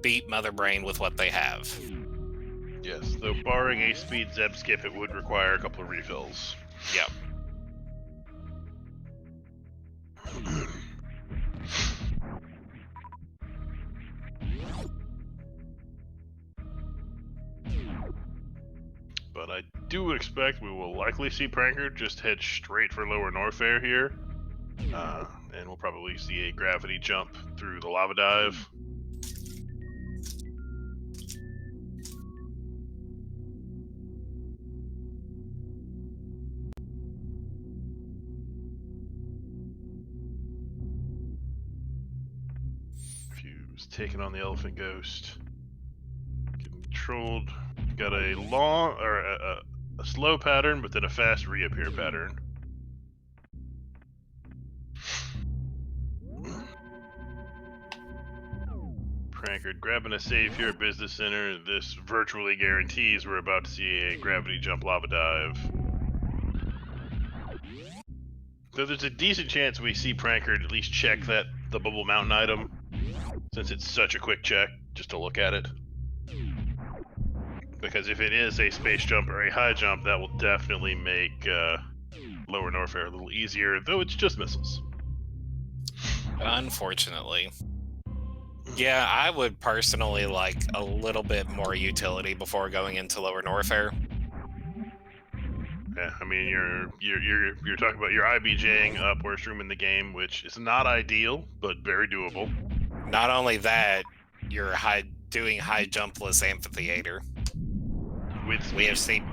S2: beat Mother Brain with what they have.
S1: yes. Though barring a Speed Zeb Skip, it would require a couple of refills.
S2: Yep.
S1: But I do expect we will likely see Prankard just head straight for Lower Norfair here. And we'll probably see a gravity jump through the lava dive. Fuse taking on the Elephant Ghost. Controlled. Got a long or a slow pattern, but then a fast reappear pattern. Prankard grabbing a save here at Business Center. This virtually guarantees we're about to see a gravity jump lava dive. Though there's a decent chance we see Prankard at least check the Bubble Mountain item, since it's such a quick check just to look at it. Because if it is a space jump or a high jump, that will definitely make Lower Norfair a little easier, though it's just missiles.
S2: Unfortunately. Yeah, I would personally like a little bit more utility before going into Lower Norfair.
S1: Yeah, I mean you're talking about your IBJing up worst room in the game, which is not ideal, but very doable.
S2: Not only that, you're doing high jumpless amphitheater.
S1: With speed.
S2: We have seen,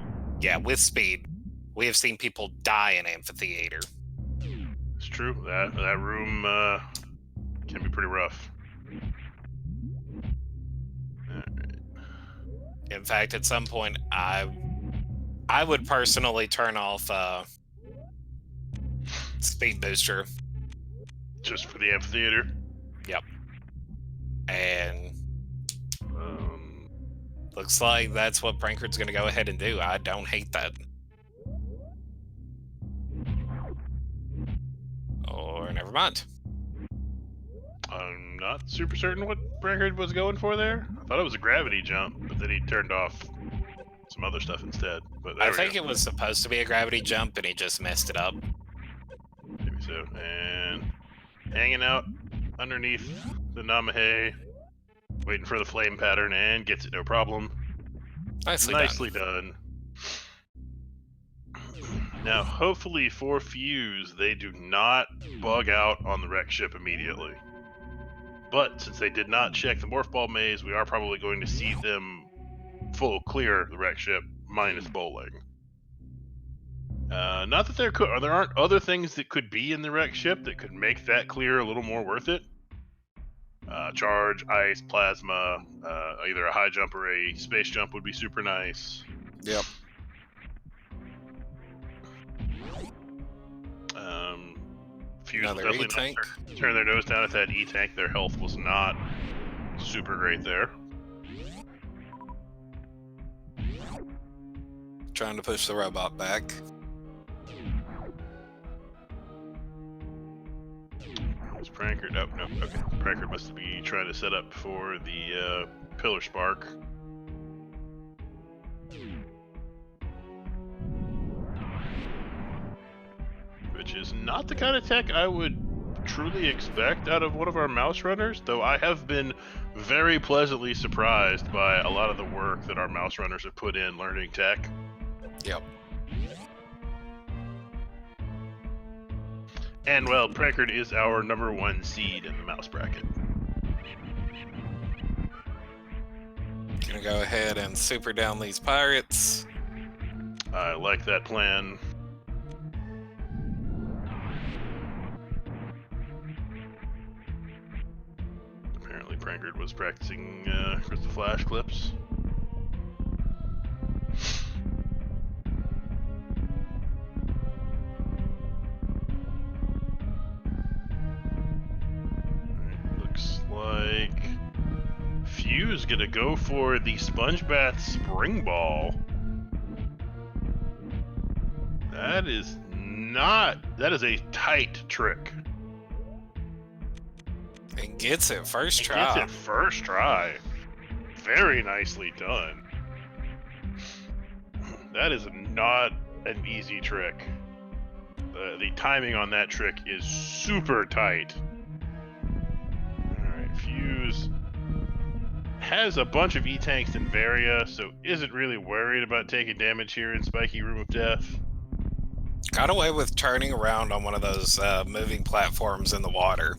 S2: yeah, with speed, we have seen people die in amphitheater.
S1: It's true. That room can be pretty rough.
S2: In fact, at some point, I would personally turn off speed booster.
S1: Just for the amphitheater.
S2: Yep. And looks like that's what Prankard's going to go ahead and do. I don't hate that. Or never mind.
S1: I'm not super certain what Prankard was going for there. I thought it was a gravity jump, but then he turned off some other stuff instead. But
S2: I
S1: there we
S2: think
S1: go.
S2: it was supposed to be a gravity jump, and he just messed it up.
S1: Maybe so. And hanging out underneath the Namahe, waiting for the flame pattern, and gets it, no problem.
S2: Nicely done.
S1: done. Now, hopefully for Fuse, they do not bug out on the wreck ship immediately. But since they did not check the morph ball maze, we are probably going to see them full clear the wreck ship minus bowling. Not that there aren't other things that could be in the wreck ship that could make that clear a little more worth it. Charge, ice, plasma, either a high jump or a space jump would be super nice.
S2: Yep.
S1: Fuse
S2: Another
S1: definitely
S2: E-tank.
S1: not turn their nose down at that E-tank. Their health was not super great there.
S2: Trying to push the robot back.
S1: It's Prankard. Oh, no. Okay. Prankard must be trying to set up for the pillar spark. Which is not the kind of tech I would truly expect out of one of our mouse runners, though I have been very pleasantly surprised by a lot of the work that our mouse runners have put in learning tech.
S2: Yep.
S1: And, well, Prankard is our #1 seed in the mouse bracket.
S2: Gonna go ahead and super down these pirates.
S1: I like that plan. Apparently Prankard was practicing Crystal Flash clips. Looks like Fuse gonna go for the Sponge Bath Spring Ball. That is a tight trick.
S2: And gets it first try.
S1: Gets it first try. Very nicely done. That is not an easy trick. The timing on that trick is super tight. Alright, Fuse has a bunch of E-tanks in Varia, so isn't really worried about taking damage here in Spiky Room of Death.
S2: Got away with turning around on one of those moving platforms in the water.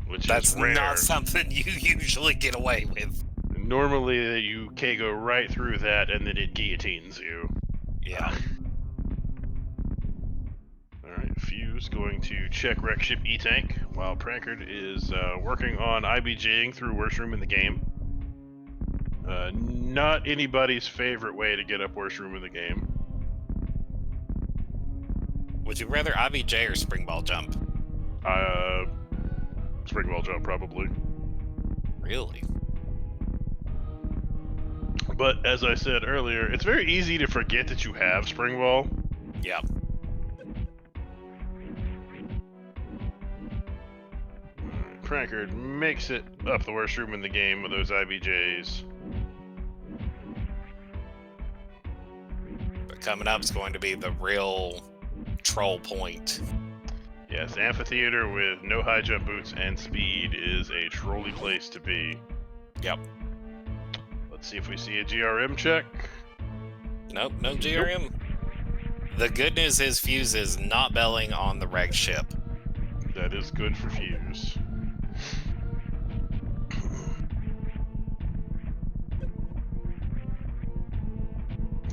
S1: Which
S2: That's
S1: is rare.
S2: not something you usually get away with.
S1: Normally you can go right through that and then it guillotines you.
S2: Yeah.
S1: Alright, Fuse going to check wreck ship E-tank while Prankard is working on IBJing through worst room in the game. Not anybody's favorite way to get up worst room in the game.
S2: Would you rather IBJ or spring ball jump?
S1: Spring ball jump probably.
S2: Really?
S1: But as I said earlier, it's very easy to forget that you have spring ball.
S2: Yeah.
S1: Prankard makes it up the worst room in the game with those IBJs.
S2: But coming up is going to be the real troll point.
S1: Yes, Amphitheater with no high jump boots and speed is a trolly place to be.
S2: Yep.
S1: Let's see if we see a GRM check.
S2: Nope, no GRM. Nope. The good news is Fuse is not belling on the reg ship.
S1: That is good for Fuse.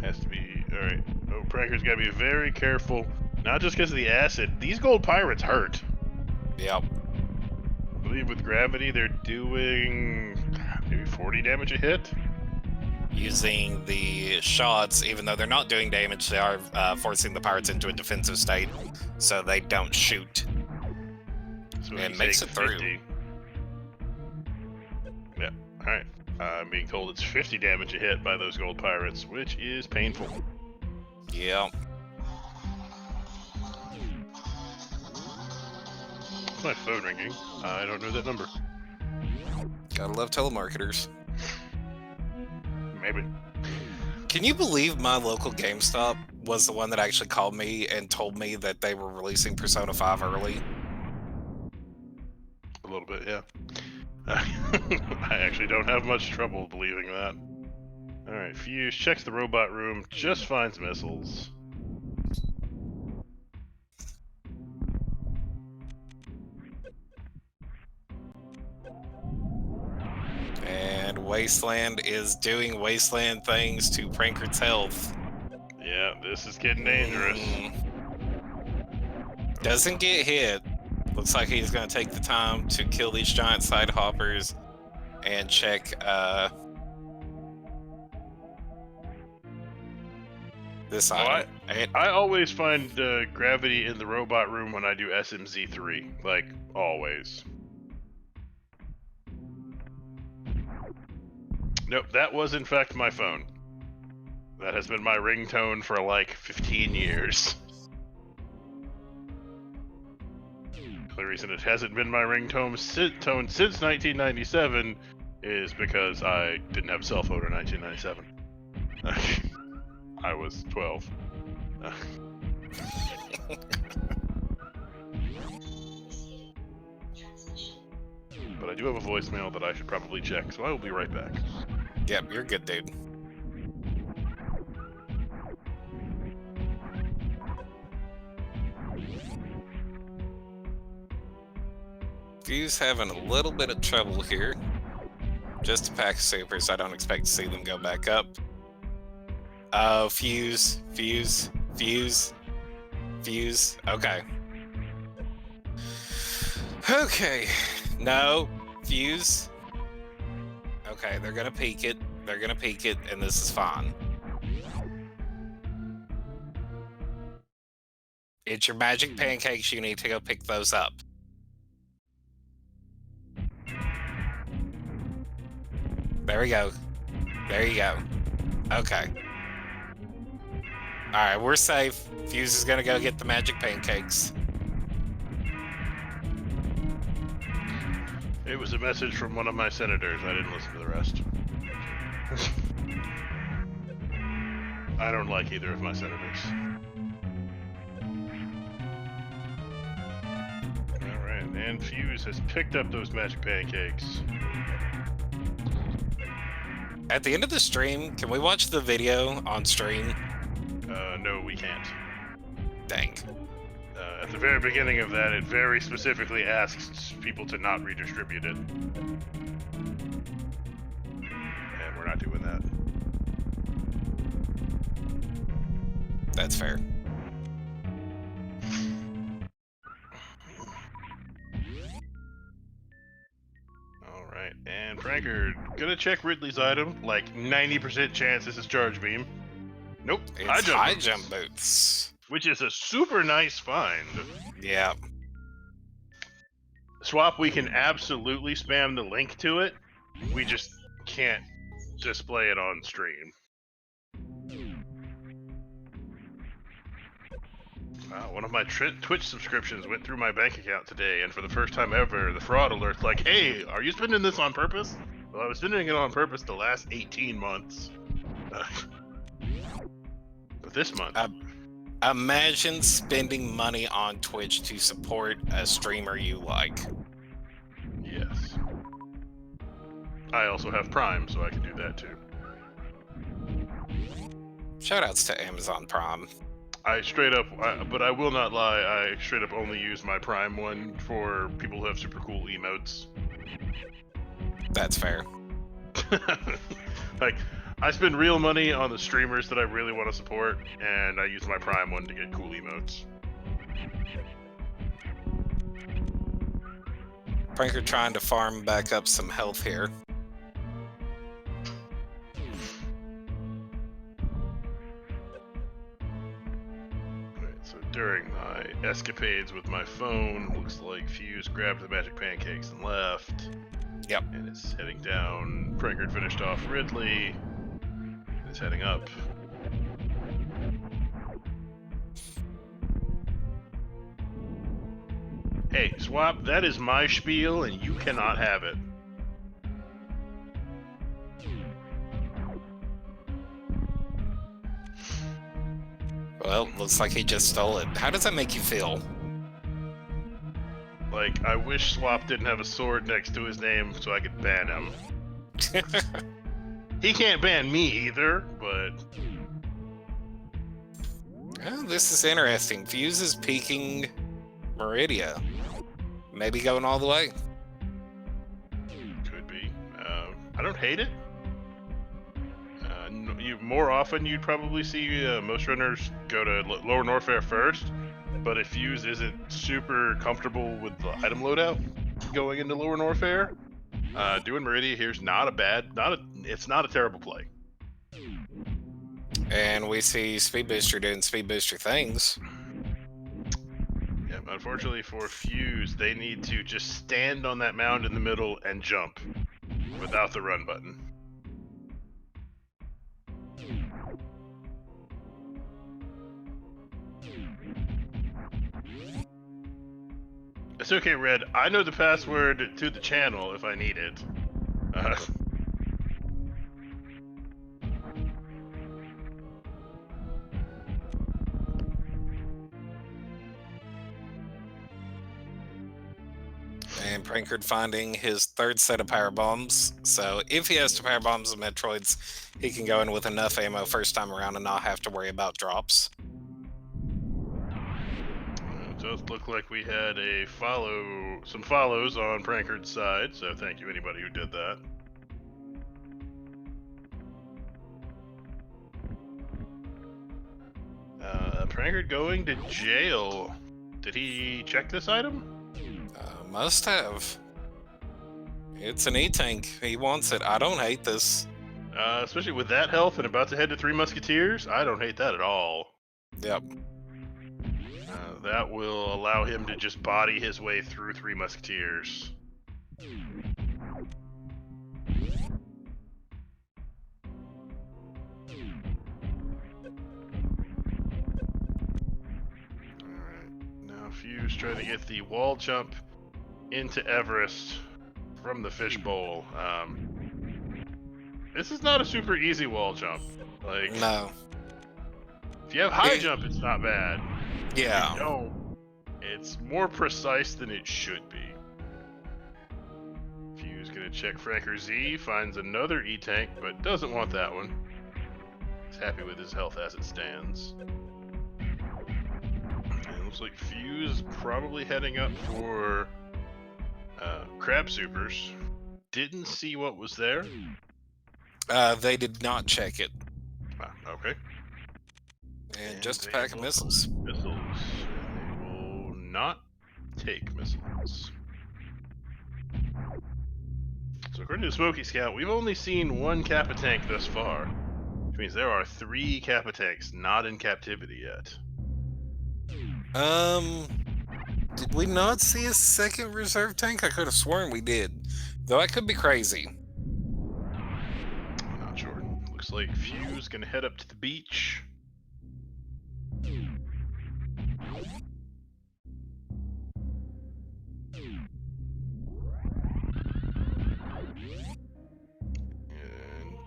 S1: Has to be... Alright. Oh, Prankard's got to be very careful. Not just because of the acid. These gold pirates hurt.
S2: Yep.
S1: I believe with gravity they're doing maybe 40 damage a hit.
S2: Using the shots, even though they're not doing damage, they are forcing the pirates into a defensive state, so they don't shoot.
S1: So
S2: and makes it
S1: 50.
S2: through.
S1: Yeah, alright. I'm being told it's 50 damage a hit by those gold pirates, which is painful.
S2: Yeah.
S1: What's my phone ringing? I don't know that number.
S2: Gotta love telemarketers.
S1: Maybe.
S2: Can you believe my local GameStop was the one that actually called me and told me that they were releasing Persona 5 early?
S1: A little bit, yeah. I actually don't have much trouble believing that. Alright, Fuse checks the robot room, just finds missiles.
S2: And Wasteland is doing Wasteland things to Prankard's health.
S1: Yeah, this is getting dangerous.
S2: Doesn't get hit. Looks like he's going to take the time to kill these giant side hoppers and check this item.
S1: I always find gravity in the robot room when I do SMZ3. Like, always. Nope, that was in fact my phone. That has been my ringtone for like 15 years. The reason it hasn't been my ringtone since 1997 is because I didn't have a cell phone in 1997. I was 12. But I do have a voicemail that I should probably check, so I will be right back.
S2: Yep, you're good, dude. Fuse having a little bit of trouble here. Just a pack of supers. I don't expect to see them go back up. Oh, Fuse. Okay. Okay. No. Fuse. Okay, they're gonna peek it. And this is fine. It's your magic pancakes. You need to go pick those up. There we go. There you go. Okay. Alright, we're safe. Fuse is gonna go get the magic pancakes.
S1: It was a message from one of my senators. I didn't listen to the rest. I don't like either of my senators. Alright, and Fuse has picked up those magic pancakes.
S2: At the end of the stream, can we watch the video on stream?
S1: No, we can't.
S2: Dang.
S1: At the very beginning of that, it very specifically asks people to not redistribute it. And we're not doing that.
S2: That's fair.
S1: Alright, and Prankard, gonna check Ridley's item. Like 90% chance this is Charge Beam. Nope,
S2: It's high jump boots.
S1: Which is a super nice find.
S2: Yeah.
S1: Swap, we can absolutely spam the link to it. We just can't display it on stream. Wow, one of my Twitch subscriptions went through my bank account today, and for the first time ever, the fraud alert's like, hey, are you spending this on purpose? Well, I was spending it on purpose the last 18 months. But this month...
S2: Imagine spending money on Twitch to support a streamer you like.
S1: Yes. I also have Prime, so I can do that too.
S2: Shoutouts to Amazon Prime.
S1: I straight up, but I will not lie, I straight up only use my Prime one for people who have super cool emotes.
S2: That's fair.
S1: Like, I spend real money on the streamers that I really want to support, and I use my Prime one to get cool emotes.
S2: Prankard trying to farm back up some health here.
S1: Alright, so during my escapades with my phone, looks like Fuse grabbed the magic pancakes and left.
S2: Yep.
S1: And it's heading down. Prankard finished off Ridley. It's heading up. Hey, Swap, that is my spiel, and you cannot have it.
S2: Well, looks like he just stole it. How does that make you feel?
S1: Like, I wish Swap didn't have a sword next to his name so I could ban him. He can't ban me either, but...
S2: Oh, this is interesting. Fuse is peeking Meridia. Maybe going all the way.
S1: Could be. I don't hate it. More often, you'd probably see most runners go to Lower Norfair first, but if Fuse isn't super comfortable with the item loadout going into Lower Norfair, doing Meridia here's it's not a terrible play.
S2: And we see Speed Booster doing Speed Booster things.
S1: Yeah, unfortunately for Fuse, they need to just stand on that mound in the middle and jump without the run button. It's okay, Red. I know the password to the channel if I need it.
S2: And Prankard finding his third set of power bombs. So if he has to power bombs the Metroids, he can go in with enough ammo first time around and not have to worry about drops.
S1: It does look like we had some follows on Prankard's side, so thank you anybody who did that. Prankard going to jail. Did he check this item?
S2: Must have. It's an E-Tank. He wants it. I don't hate this.
S1: Especially with that health and about to head to Three Musketeers, I don't hate that at all.
S2: Yep.
S1: That will allow him to just body his way through Three Musketeers. Alright, now Fuse trying to get the wall jump into Everest from the fishbowl. This is not a super easy wall jump. Like,
S2: no.
S1: If you have high jump, it's not bad.
S2: Yeah.
S1: No, it's more precise than it should be. Fuse gonna check Franker Z, finds another E-Tank, but doesn't want that one. He's happy with his health as it stands. And looks like Fuse probably heading up for Crab Supers. Didn't see what was there.
S2: They did not check it.
S1: Okay.
S2: And just a pack of missiles.
S1: Missiles. They will not take missiles. So according to Smoky Scout, we've only seen one Kappa tank thus far. Which means there are 3 Kappa tanks not in captivity yet.
S2: Did we not see a second reserve tank? I could have sworn we did. Though I could be crazy.
S1: I'm not sure. Looks like Fuse gonna head up to the beach. And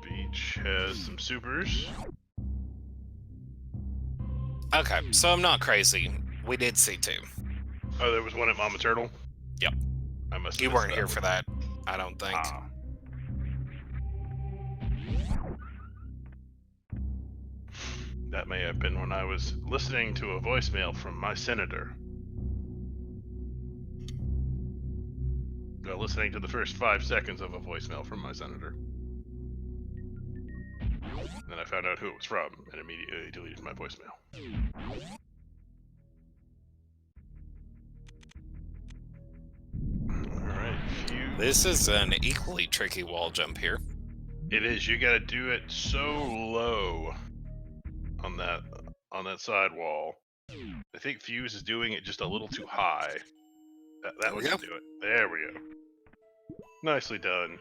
S1: beach has some supers.
S2: Okay, so I'm not crazy. We did see 2.
S1: Oh, there was one at Mama Turtle?
S2: Yep.
S1: I must have
S2: You
S1: missed
S2: weren't
S1: that
S2: here
S1: one.
S2: for that, I don't think.
S1: Ah. That may have been when I was listening to a voicemail from my senator. Listening to the first 5 seconds of a voicemail from my senator. Then I found out who it was from and immediately deleted my voicemail. Alright,
S2: This is an equally tricky wall jump here.
S1: It is. You gotta do it so low on that sidewall. I think Fuse is doing it just a little too high. That would do it. There we go. Nicely done.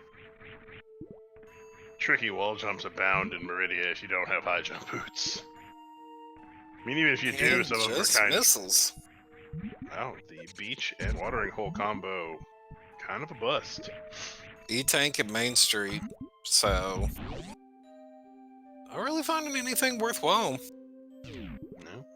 S1: Tricky wall jumps abound in Meridia if you don't have high jump boots. I mean, even if you do, some of them are kind
S2: missiles.
S1: Wow, the beach and watering hole combo, kind of a bust.
S2: E-Tank at Main Street, so... Not really finding anything worthwhile.
S1: No.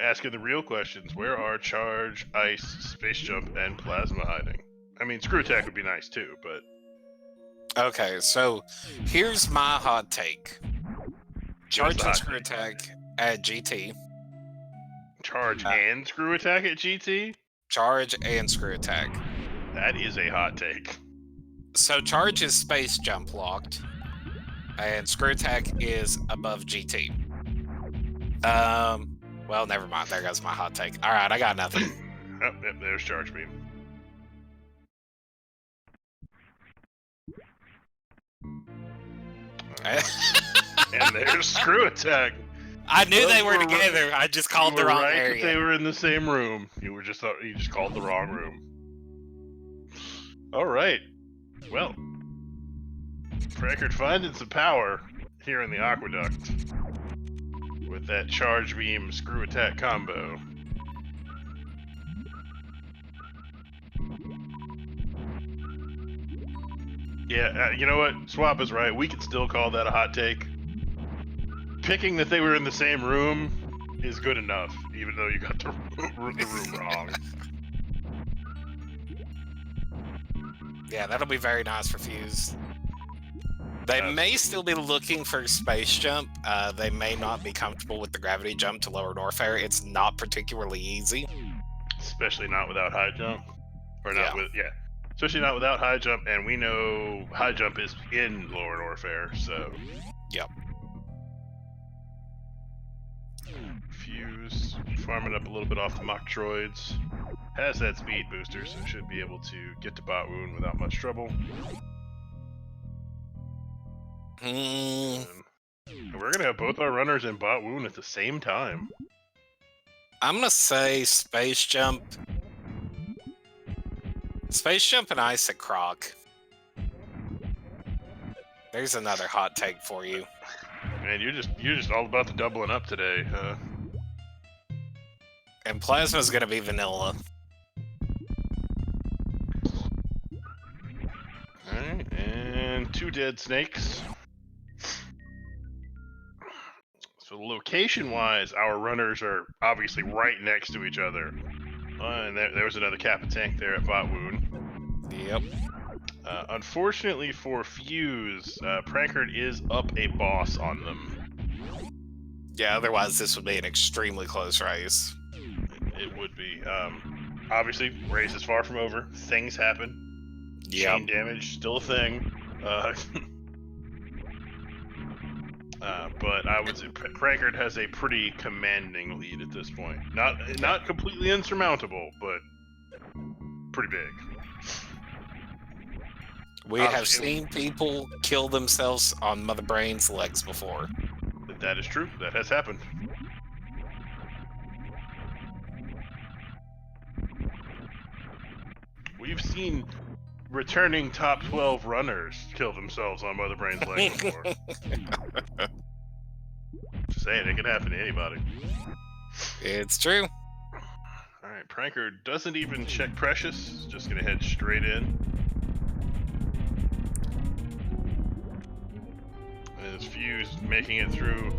S1: asking the real questions. Where are charge, ice, space jump, and plasma hiding? I mean, screw attack would be nice too, but
S2: Okay, so here's my hot take.
S1: give us
S2: Charge
S1: the
S2: and
S1: hot
S2: screw
S1: take.
S2: attack at GT.
S1: Charge and screw attack at GT?
S2: Charge and screw attack.
S1: That is a hot take.
S2: So charge is space jump locked, and screw attack is above GT. Well, never mind. There goes my hot take. All right, I got nothing.
S1: Oh, yep, there's charge beam. And there's screw attack.
S2: I knew
S1: Those
S2: they were
S1: were
S2: together. I just called
S1: You
S2: the
S1: were
S2: wrong
S1: right that
S2: area.
S1: they were in the same room. You just called the wrong room. All right. Well, Prankard finding some power here in the aqueduct with that charge beam screw attack combo. Yeah, you know what? Swap is right. We could still call that a hot take. Picking that they were in the same room is good enough, even though you got the room wrong.
S2: Yeah, that'll be very nice for Fuse. They may still be looking for space jump. They may not be comfortable with the gravity jump to lower Norfair. It's not particularly easy.
S1: Especially not without high jump. Or not
S2: Yeah.
S1: with, yeah. Especially not without high jump, and we know high jump is in lower Norfair, so.
S2: Yep.
S1: Fuse, farming up a little bit off the mock droids. Has that speed booster, so should be able to get to Bot Wound without much trouble. And we're gonna have both our runners in Bot Wound at the same time.
S2: I'm gonna say space jump. Space jump and ice at Croc. There's another hot take for you.
S1: Man, you're just all about the doubling up today, huh?
S2: And Plasma's gonna be vanilla.
S1: Alright, and 2 dead snakes. So location-wise, our runners are obviously right next to each other. And there was another Kappa tank there at Bot Wound.
S2: Yep.
S1: Unfortunately for Fuse, Prankard is up a boss on them.
S2: Yeah, otherwise this would be an extremely close race.
S1: It would be. Obviously, race is far from over. Things happen.
S2: Yep.
S1: Chain damage, still a thing. But I would say Prankard has a pretty commanding lead at this point. Not completely insurmountable, but pretty big.
S2: We have seen people kill themselves on Mother Brain's legs before.
S1: That is true. That has happened. We've seen returning top 12 runners kill themselves on Mother Brain's legs before. Just saying, it can happen to anybody.
S2: It's true.
S1: Alright, Prankard doesn't even check Precious. Just gonna head straight in. As Fuse making it through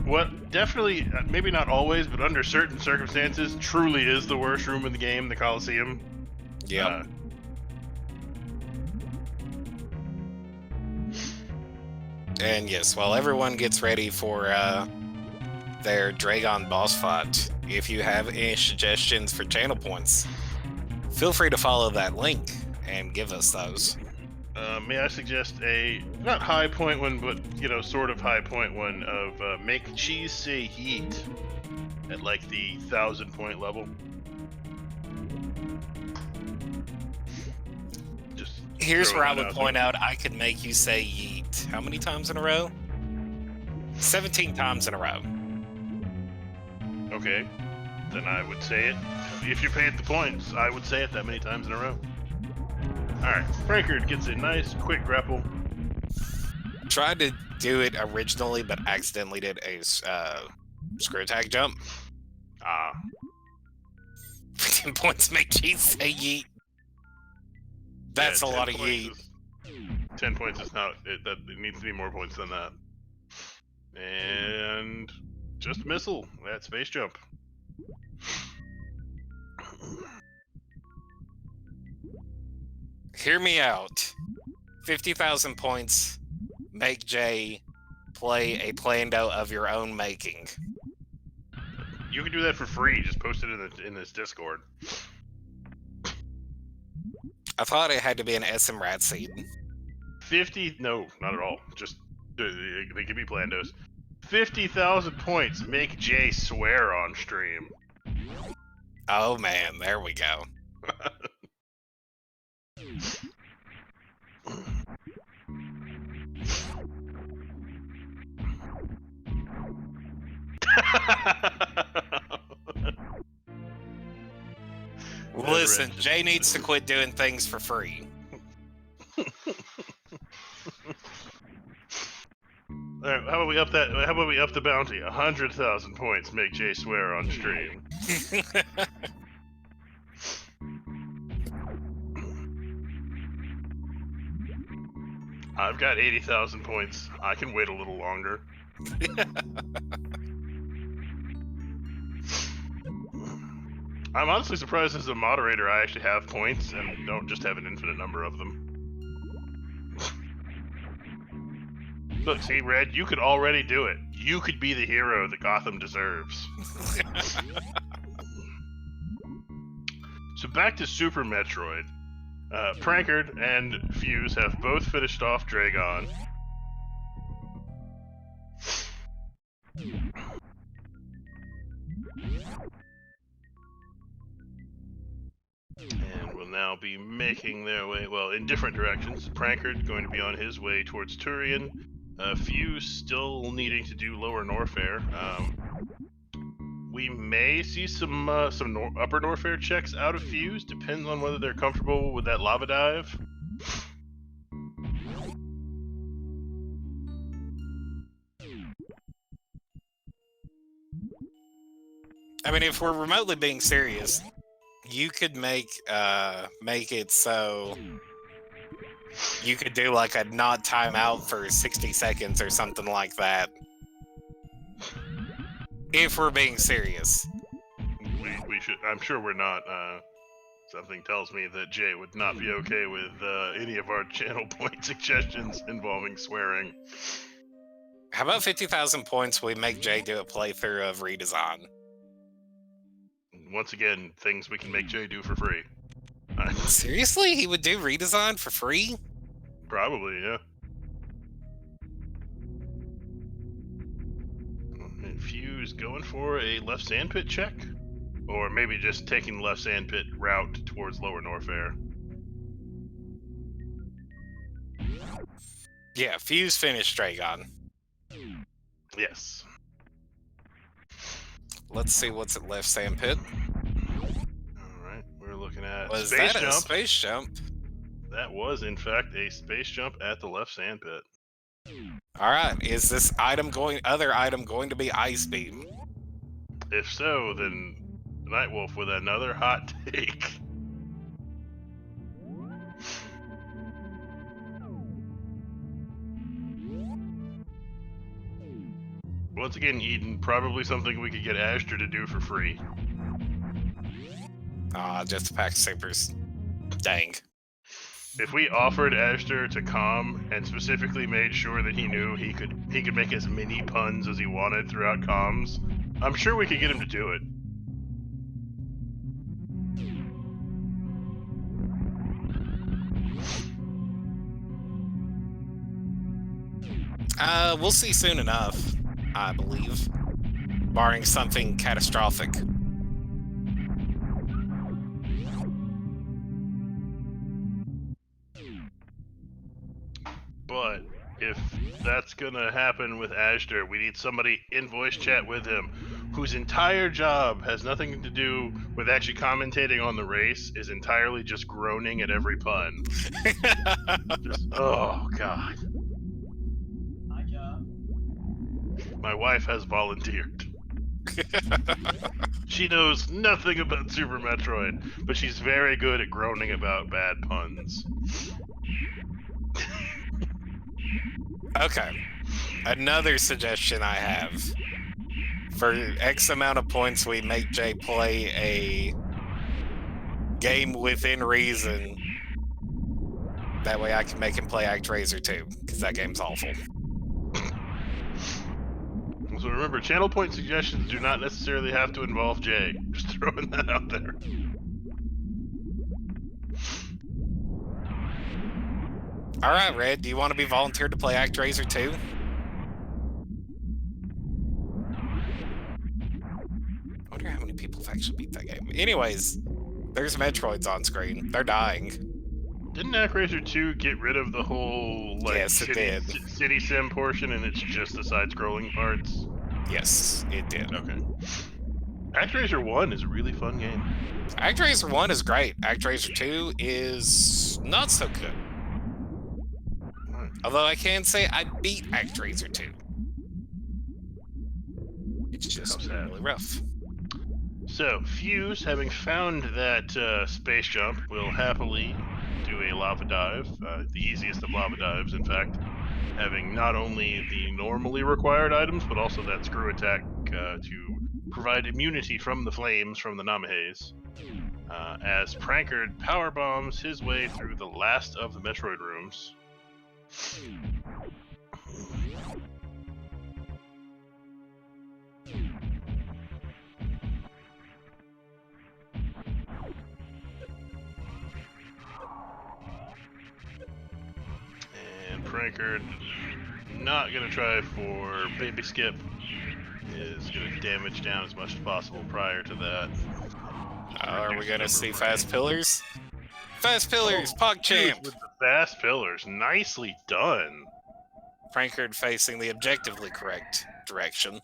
S1: what definitely, maybe not always, but under certain circumstances, truly is the worst room in the game, the Coliseum.
S2: Yeah. And yes, while everyone gets ready for their Dragon boss fight, if you have any suggestions for channel points, feel free to follow that link and give us those.
S1: May I suggest a, not high point one, but, sort of high point one of make cheese say yeet at like the 1,000 point level. Just
S2: Here's where I
S1: throwing
S2: would
S1: that out
S2: point out I could make you say yeet. How many times in a row? 17 times in a row.
S1: there. Okay, then I would say it. If you paid the points, I would say it that many times in a row. Alright, Prankard gets a nice, quick grapple.
S2: Tried to do it originally, but accidentally did a screw attack jump. 10 points make cheese say yeet. That's a lot of yeet.
S1: 10 points is not, it needs to be more points than that. And just missile, that space jump.
S2: Hear me out. 50,000 points. Make Jay play a Plando of your own making.
S1: You can do that for free. Just post it in this Discord.
S2: I thought it had to be an SMRAT seed.
S1: 50? No, not at all. Just they can be Plandos. 50,000 points. Make Jay swear on stream.
S2: Oh man, there we go. Listen, Jay needs to quit doing things for free.
S1: All right, how about we up that? How about we up the bounty? 100,000 points. Make Jay swear on stream. I've got 80,000 points. I can wait a little longer. I'm honestly surprised as a moderator I actually have points and don't just have an infinite number of them. Look, see, Red, you could already do it. You could be the hero that Gotham deserves. So back to Super Metroid. Prankard and Fuse have both finished off Dragon. And will now be making their way, well, in different directions. Prankard going to be on his way towards Turian. Fuse still needing to do Lower Norfair. We may see some Upper Norfair checks out of Fuse. Depends on whether they're comfortable with that lava dive.
S2: I mean, if we're remotely being serious, you could make it so you could do like a not timeout for 60 seconds or something like that. If we're being serious.
S1: We should. I'm sure we're not. Something tells me that Jay would not be okay with any of our channel point suggestions involving swearing.
S2: How about 50,000 points? We make Jay do a playthrough of Redesign.
S1: Once again, things we can make Jay do for free.
S2: Seriously? He would do Redesign for free?
S1: Probably, yeah. And Fuse going for a left sandpit check? Or maybe just taking the left sandpit route towards Lower Norfair.
S2: Yeah, Fuse finished Dragon.
S1: Yes.
S2: Let's see what's at left sandpit.
S1: Alright, we're looking at
S2: Was
S1: space
S2: that
S1: jump.
S2: a space jump?
S1: That was, in fact, a space jump at the left sandpit.
S2: Alright, is this other item going to be Ice Beam?
S1: If so, then Nightwolf with another hot take. Once again, Eden, probably something we could get Ashter to do for free.
S2: Just a pack of supers. Dang.
S1: If we offered Ashter to calm and specifically made sure that he knew he could make as many puns as he wanted throughout comms, I'm sure we could get him to do it.
S2: We'll see soon enough, I believe. Barring something catastrophic.
S1: But if that's gonna happen with Ashter, we need somebody in voice chat with him whose entire job has nothing to do with actually commentating on the race, is entirely just groaning at every pun. Just, oh god.
S3: My job.
S1: My wife has volunteered. She knows nothing about Super Metroid, but she's very good at groaning about bad puns.
S2: Okay. Another suggestion I have. For X amount of points, we make Jay play a game within reason. That way I can make him play ActRaiser 2, because that game's awful.
S1: So remember, channel point suggestions do not necessarily have to involve Jay. Just throwing that out there.
S2: Alright, Red, do you want to be volunteered to play ActRaiser 2? I wonder how many people have actually beat that game. Anyways, there's Metroids on screen. They're dying.
S1: Didn't ActRaiser 2 get rid of the whole like
S2: Yes, it did.
S1: city sim portion and it's just the side-scrolling parts?
S2: Yes, it did.
S1: Okay. ActRaiser 1 is a really fun game.
S2: ActRaiser 1 is great. ActRaiser 2 is not so good.
S1: Right.
S2: Although I can say I beat ActRaiser 2. It's just really rough.
S1: So, Fuse, having found that space jump, will happily do a lava dive, the easiest of lava dives, in fact, having not only the normally required items, but also that screw attack to provide immunity from the flames from the Namahes, as Prankard power bombs his way through the last of the Metroid rooms. And Prankard, not going to try for Baby Skip, is going to damage down as much as possible prior to that.
S2: Are we going to see Fast Pillars? Fast Pillars, PogChamp!
S1: With the fast pillars, nicely done.
S2: Prankard facing the objectively correct direction.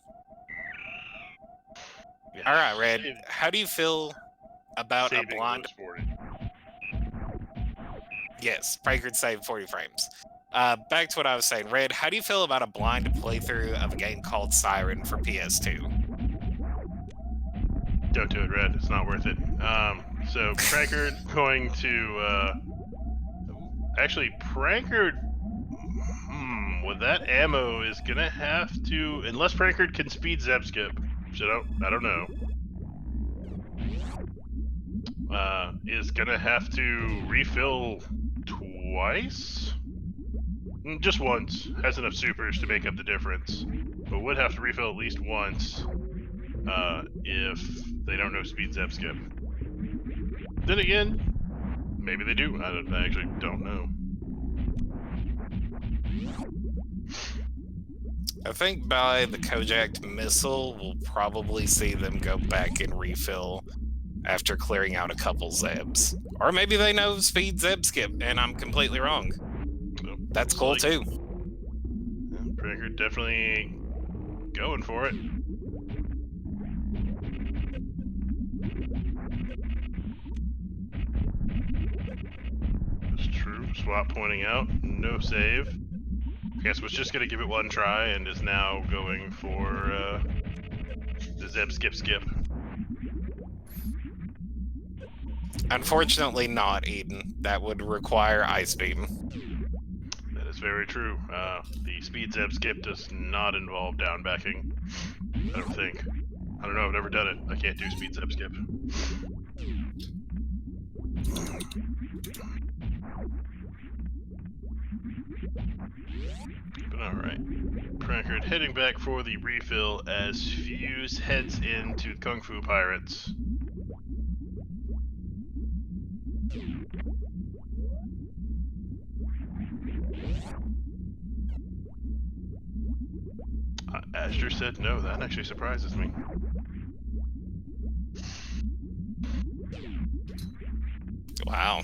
S1: Yeah.
S2: Alright, Red, how do you feel about a
S1: Saving
S2: blind...
S1: those 40.
S2: Yes, Prankard saved 40 frames. Back to what I was saying. Red, how do you feel about a blind playthrough of a game called Siren for PS2?
S1: Don't do it, Red. It's not worth it. So Prankard going to actually Prankard. With that ammo is gonna have to, unless Prankard can speed Zeb Skip, which I don't know. Is gonna have to refill twice. Just once. Has enough supers to make up the difference, but would have to refill at least once. If they don't know speed Zeb Skip. Then again, maybe they do. I actually don't know.
S2: I think by the Kojak missile, we'll probably see them go back and refill after clearing out a couple Zebs. Or maybe they know speed Zeb Skip, and I'm completely wrong.
S1: So,
S2: That's cool too.
S1: Prankard definitely going for it. That's true. Swap pointing out, no save. Guess was just gonna give it one try and is now going for the Zeb Skip.
S2: Unfortunately not, Eden. That would require Ice Beam.
S1: That is very true. The speed Zeb Skip does not involve down backing. I don't think. I don't know, I've never done it. I can't do speed Zeb Skip. But alright. Prankard heading back for the refill as Fuse heads into Kung Fu Pirates. Asher said no, that actually surprises me.
S2: Wow.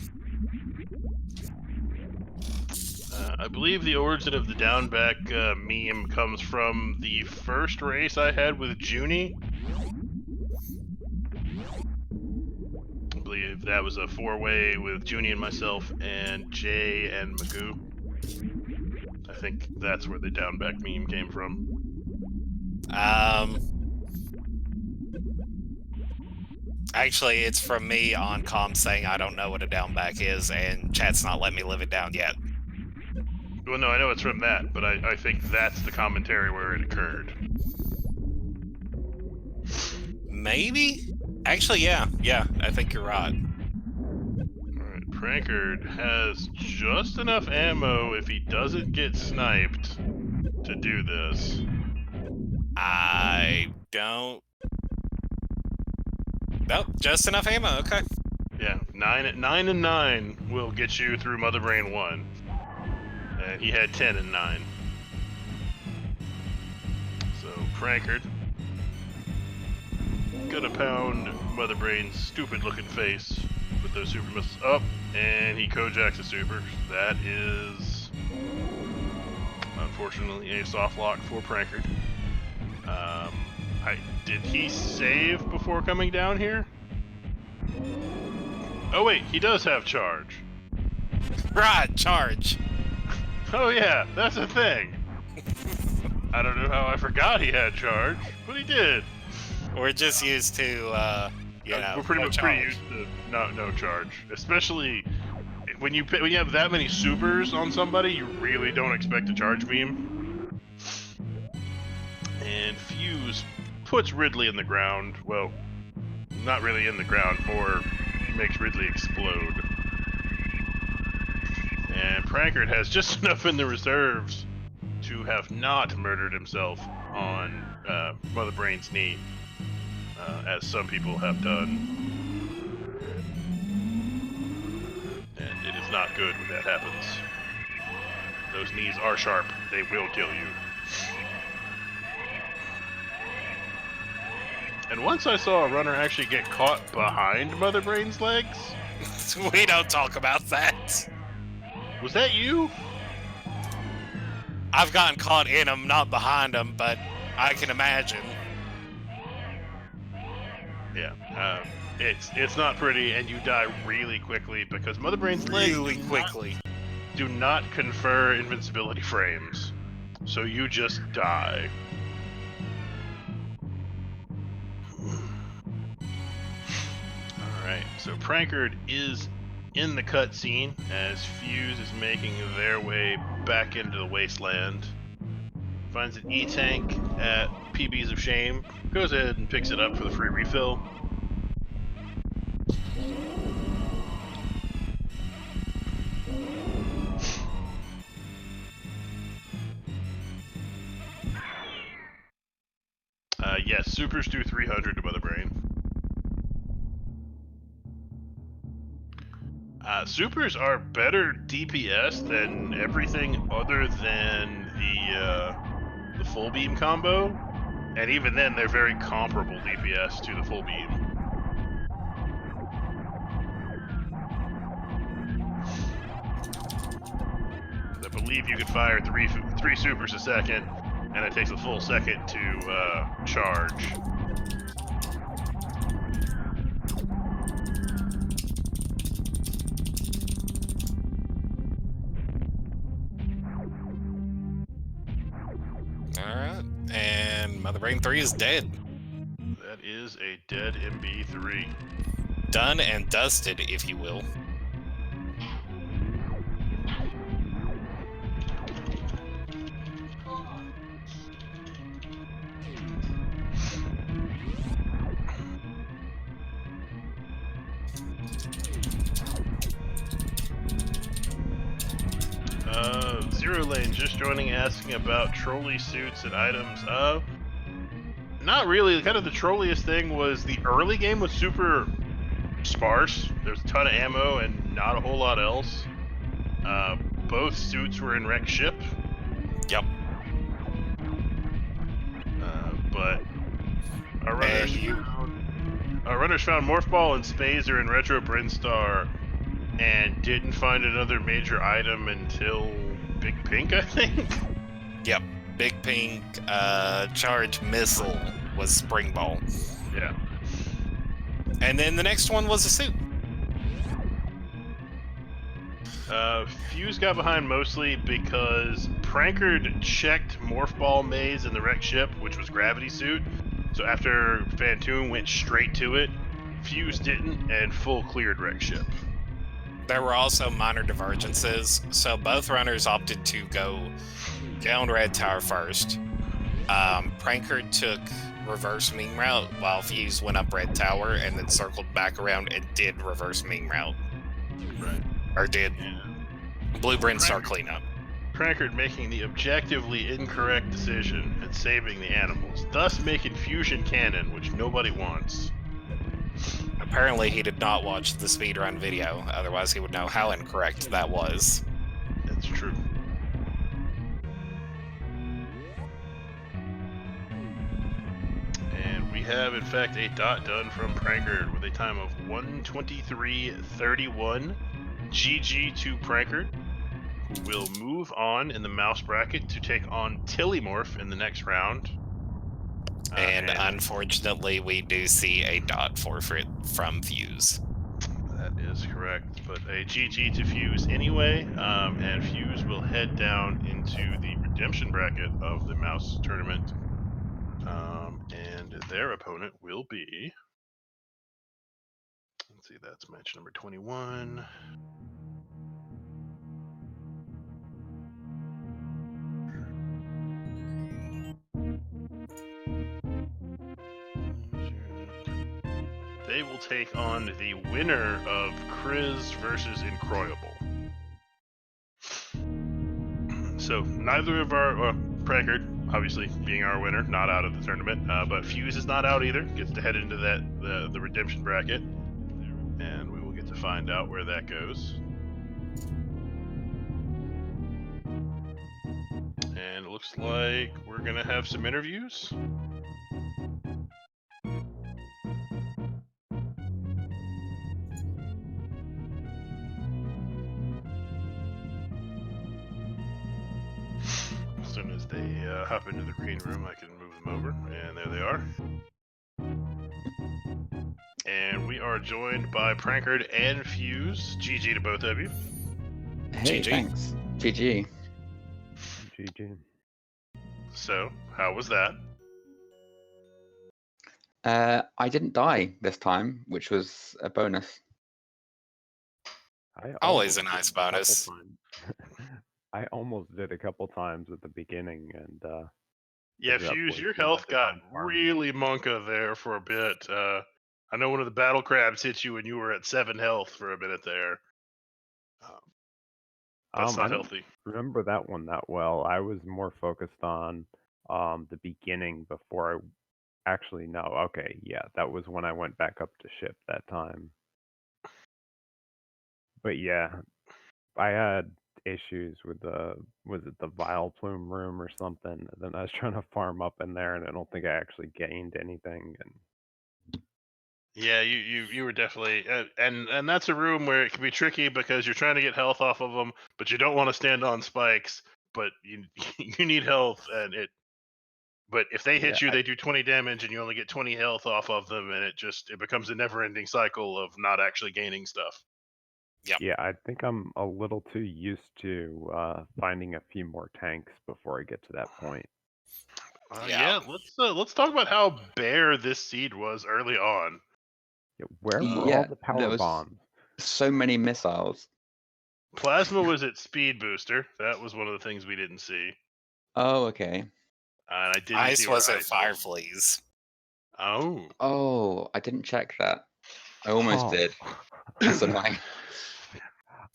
S1: I believe the origin of the down back meme comes from the first race I had with Junie. I believe that was a 4-way with Junie and myself and Jay and Magoo. I think that's where the down back meme came from.
S2: Actually, it's from me on comm saying I don't know what a down back is, and chat's not letting me live it down yet.
S1: Well, no, I know it's from that, but I think that's the commentary where it occurred.
S2: Maybe? Actually, yeah. Yeah, I think you're right.
S1: Alright, Prankard has just enough ammo if he doesn't get sniped to do this.
S2: I don't... Nope, just enough ammo, okay.
S1: Yeah, 9 and 9 will get you through Mother Brain 1. And he had 10 and 9. So, Prankard gonna pound Mother Brain's stupid-looking face with those super missiles up, and he Kojaks a super. That is, unfortunately, a soft lock for Prankard. Did he save before coming down here? Oh wait, he does have charge.
S2: Right, charge.
S1: Oh yeah, that's a thing. I don't know how I forgot he had charge, but he did.
S2: We're just used to, you know,
S1: We're pretty
S2: no
S1: much
S2: charge.
S1: pretty used to no charge, especially when you have that many supers on somebody. You really don't expect a charge beam. And Fuse puts Ridley in the ground. Well, not really in the ground, more makes Ridley explode. And Prankard has just enough in the reserves to have not murdered himself on Mother Brain's knee, as some people have done. And it is not good when that happens. Those knees are sharp. They will kill you. And once I saw a runner actually get caught behind Mother Brain's legs.
S2: We don't talk about that.
S1: Was that you?
S2: I've gotten caught in them, not behind them, but I can imagine.
S1: Yeah, it's not pretty, and you die really quickly because Mother Brain's legs
S2: Really quickly.
S1: do not confer invincibility frames, so you just die. Alright, so Prankard is in the cutscene as Fuse is making their way back into the wasteland. Finds an E-tank at PBs of Shame, goes ahead and picks it up for the free refill. Yes, supers do 300 to Mother Brain. Supers are better DPS than everything other than the full beam combo, and even then they're very comparable DPS to the full beam. I believe you can fire three supers a second, and it takes a full second to charge.
S2: Alright, and Mother Brain 3 is dead.
S1: That is a dead MB3.
S2: Done and dusted, if you will.
S1: Zero Lane just joining, asking about trolley suits and items. Not really. Kind of the trolliest thing was the early game was super sparse. There's a ton of ammo and not a whole lot else. Both suits were in wrecked ship.
S2: Yep.
S1: But our runners found Morph Ball and Spazer and Retro Brinstar, and didn't find another major item until Big Pink, I think.
S2: Yep. Big Pink charge missile was Spring Ball.
S1: Yeah.
S2: And then the next one was a suit.
S1: Fuse got behind mostly because Prankard checked Morph Ball maze in the wrecked ship, which was Gravity Suit. So after Phantoon went straight to it, Fuse didn't, and full cleared wrecked ship.
S2: There were also minor divergences, so both runners opted to go down Red Tower first. Prankard took reverse meme route, while Fuse went up red tower and then circled back around and did reverse meme route.
S1: Right.
S2: Or did blue brain star cleanup.
S1: Prankard making the objectively incorrect decision and saving the animals, thus making fusion canon, which nobody wants.
S2: Apparently, he did not watch the speedrun video, otherwise he would know how incorrect that was.
S1: That's true. And we have, in fact, a dot done from Prankard with a time of 1:23:31. GG to Prankard, who will move on in the mouse bracket to take on Tillymorph in the next round.
S2: And unfortunately, we do see a dot forfeit from Fuse.
S1: That is correct, but a GG to Fuse anyway, and Fuse will head down into the redemption bracket of the mouse tournament, and their opponent will be, let's see, that's match number 21. They will take on the winner of Kriz versus Incroyable. So neither of our Prankard, obviously being our winner, not out of the tournament, but Fuse is not out either. Gets to head into the redemption bracket, and we will get to find out where that goes. And it looks like we're gonna have some interviews. As soon as they hop into the green room, I can move them over, and there they are. And we are joined by Prankard and Fuse. GG to both of you.
S4: Hey,
S2: GG.
S4: thanks. GG.
S5: GG.
S1: So, how was that?
S4: I didn't die this time, which was a bonus.
S5: I
S2: Always a
S5: almost
S2: nice
S5: did couple
S2: bonus.
S5: times. I almost did a couple times at the beginning, and
S1: Yeah,
S5: ended up
S1: Fuse, your
S5: wasting
S1: health
S5: the
S1: got
S5: time farming.
S1: really monka there for a bit. I know one of the battle crabs hit you when you were at 7 health for a minute there. That's
S5: I
S1: not
S5: don't
S1: healthy.
S5: remember that one that well. I was more focused on the beginning before I actually no. Okay, yeah, that was when I went back up to ship that time. But yeah, I had issues with was it the Vile Plume room or something? And then I was trying to farm up in there, and I don't think I actually gained anything. And
S1: Yeah, you were definitely, and that's a room where it can be tricky because you're trying to get health off of them, but you don't want to stand on spikes, but you you need health, and it. But if they hit
S5: Yeah,
S1: you, they do 20 damage, and you only get 20 health off of them, and it becomes a never-ending cycle of not actually gaining stuff.
S5: yeah, I think I'm a little too used to finding a few more tanks before I get to that point.
S1: Yeah, let's talk about how bare this seed was early on.
S5: Yeah, where were
S4: Yeah,
S5: all the
S4: there
S5: power
S4: was
S5: bombs?
S4: so many missiles.
S1: Plasma was at speed booster. That was one of the things we didn't see.
S4: Oh, okay.
S1: And I didn't
S2: Ice
S1: see where
S2: was at
S1: Ice
S2: Fire
S1: was.
S2: Fleas.
S1: Oh.
S4: Oh, I didn't check that. I almost did. That's annoying.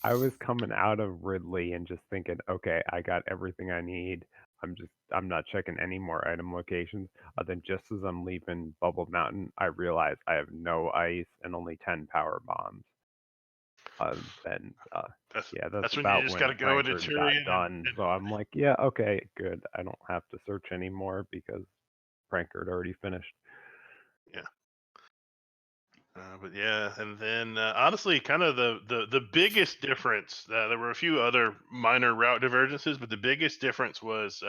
S5: I was coming out of Ridley and just thinking, okay, I got everything I need. I'm not checking any more item locations. Then just as I'm leaving Bubble Mountain, I realize I have no ice and only 10 power bombs. Then that's
S1: when you
S5: about
S1: just
S5: when
S1: gotta go into
S5: Prankard got
S1: Turian
S5: done. So I'm like, yeah, okay, good. I don't have to search anymore because Prankard already finished.
S1: Yeah. But yeah, and then honestly, kind of the biggest difference. There were a few other minor route divergences, but the biggest difference was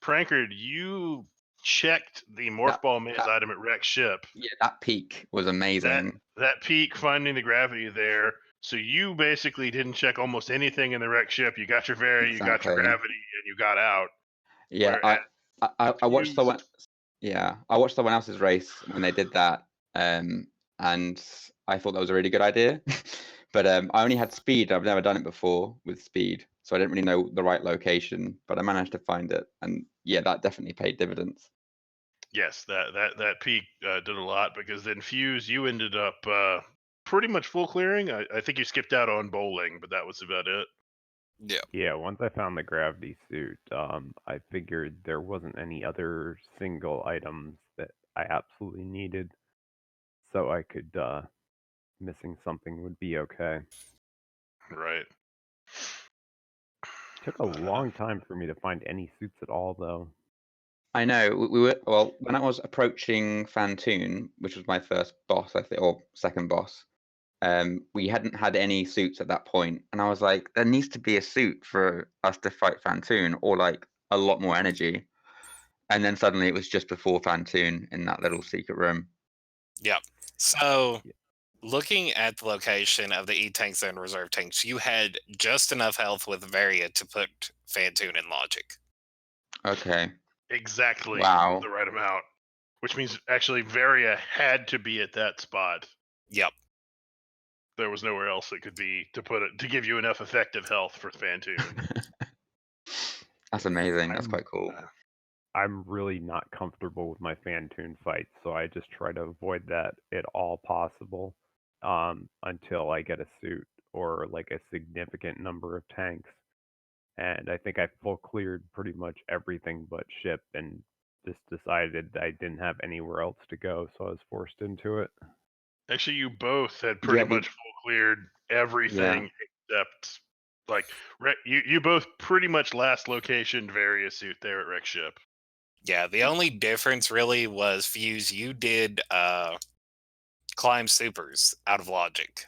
S1: Prankard. You checked the morph ball maze item at Rex ship.
S4: Yeah, that peak was amazing.
S1: That peak, finding the gravity there. So you basically didn't check almost anything in the Rex ship. You got your Very, you got your
S4: Exactly.
S1: gravity, and you got out.
S4: Yeah, I watched someone. Yeah, I watched someone else's race when they did that, and I thought that was a really good idea. But I only had speed. I've never done it before with speed, so I didn't really know the right location. But I managed to find it, and yeah, that definitely paid dividends.
S1: Yes, that peak did a lot because then Fuse, you ended up pretty much full clearing. I think you skipped out on bowling, but that was about it.
S2: Yeah.
S5: Yeah, once I found the gravity suit, I figured there wasn't any other single items that I absolutely needed, so I could missing something would be okay.
S1: Right.
S5: Took a long time for me to find any suits at all, though.
S4: I know we were well when I was approaching Fantoon, which was my first boss, I think, or second boss. We hadn't had any suits at that point, and I was like, there needs to be a suit for us to fight Fantoon, or like a lot more energy. And then suddenly it was just before Fantoon in that little secret room.
S2: Yep. So, looking at the location of the E-tanks and reserve tanks, you had just enough health with Varia to put Fantoon in logic.
S4: Okay.
S1: Exactly
S4: Wow.
S1: the right amount. Which means actually Varia had to be at that spot.
S2: Yep.
S1: There was nowhere else it could be to put it to give you enough effective health for Fantoon.
S4: That's amazing. That's quite cool.
S5: I'm really not comfortable with my Fantoon fights, so I just try to avoid that at all possible until I get a suit or like a significant number of tanks. And I think I full cleared pretty much everything but ship and just decided I didn't have anywhere else to go, so I was forced into it.
S1: Actually, you both had pretty
S4: Yeah,
S1: much full cleared everything except like you both pretty much last location Varia suit there at Wreck Ship.
S2: Yeah, the only difference really was Fuse, you did climb supers out of logic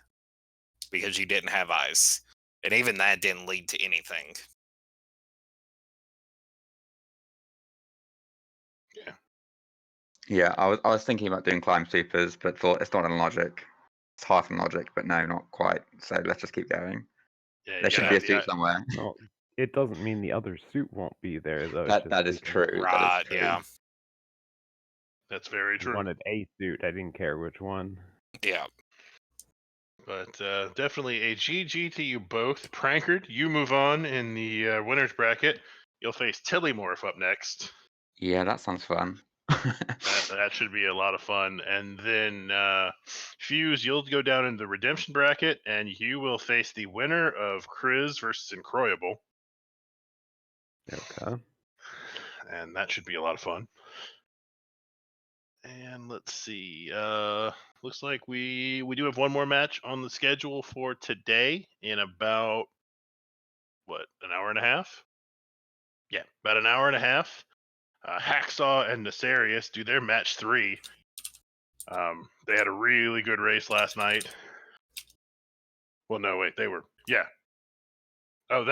S2: because you didn't have ice. And even that didn't lead to anything.
S4: Yeah, I was thinking about doing climb supers, but thought it's not in logic. It's half in logic, but no, not quite. So let's just keep going.
S1: Yeah,
S4: There should be a suit somewhere.
S5: Well, it doesn't mean the other suit won't be there, though.
S4: That is true. That
S2: Right,
S4: is true.
S2: yeah.
S1: That's very
S5: I
S1: true.
S5: wanted a suit. I didn't care which one.
S2: Yeah.
S1: But definitely a GG to you both. Prankard, you move on in the winners bracket. You'll face Tillymorph up next.
S4: Yeah, that sounds fun.
S1: That should be a lot of fun. And then Fuse, you'll go down in the redemption bracket, and you will face the winner of Kriz versus Incroyable.
S5: Okay.
S1: And that should be a lot of fun. And let's see. Looks like we do have one more match on the schedule for today in about an hour and a half? Yeah, about an hour and a half. Hacksaw and Nefarious do their match 3. They had a really good race last night. Well, no, wait, they were Oh,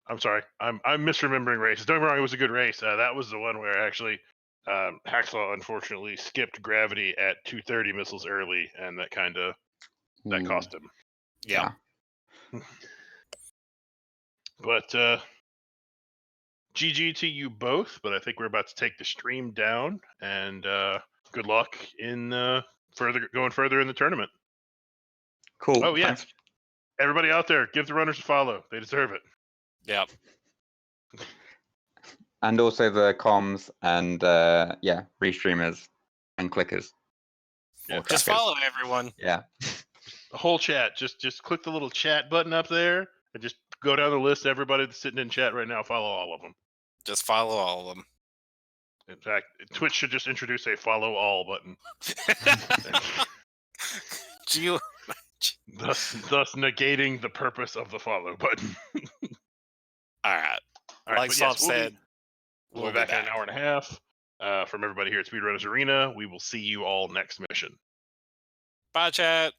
S1: I'm sorry, I'm misremembering races. Don't get me wrong, it was a good race. That was the one where actually Hacksaw unfortunately skipped gravity at 230 missiles early, and that cost him.
S2: Yeah.
S1: But GG to you both. But I think we're about to take the stream down, and good luck in going further in the tournament.
S4: Cool.
S1: Oh yeah,
S4: Thanks.
S1: everybody out there, give the runners a follow. They deserve it.
S2: Yep.
S4: And also the comms and restreamers and clickers.
S1: Yeah,
S4: Or
S2: Just
S4: trackers.
S2: follow everyone.
S4: Yeah.
S1: The whole chat. Just click the little chat button up there, and just go down the list. Everybody that's sitting in chat right now, follow all of them.
S2: Just follow all of them.
S1: In fact, Twitch should just introduce a follow all button.
S2: Do you?
S1: thus negating the purpose of the follow button.
S2: All right.
S1: All right,
S2: Like
S1: but
S2: Sob
S1: yes,
S2: said,
S1: we'll be back in an hour and a half. From everybody here at Speedrunners Arena, we will see you all next mission.
S2: Bye, chat.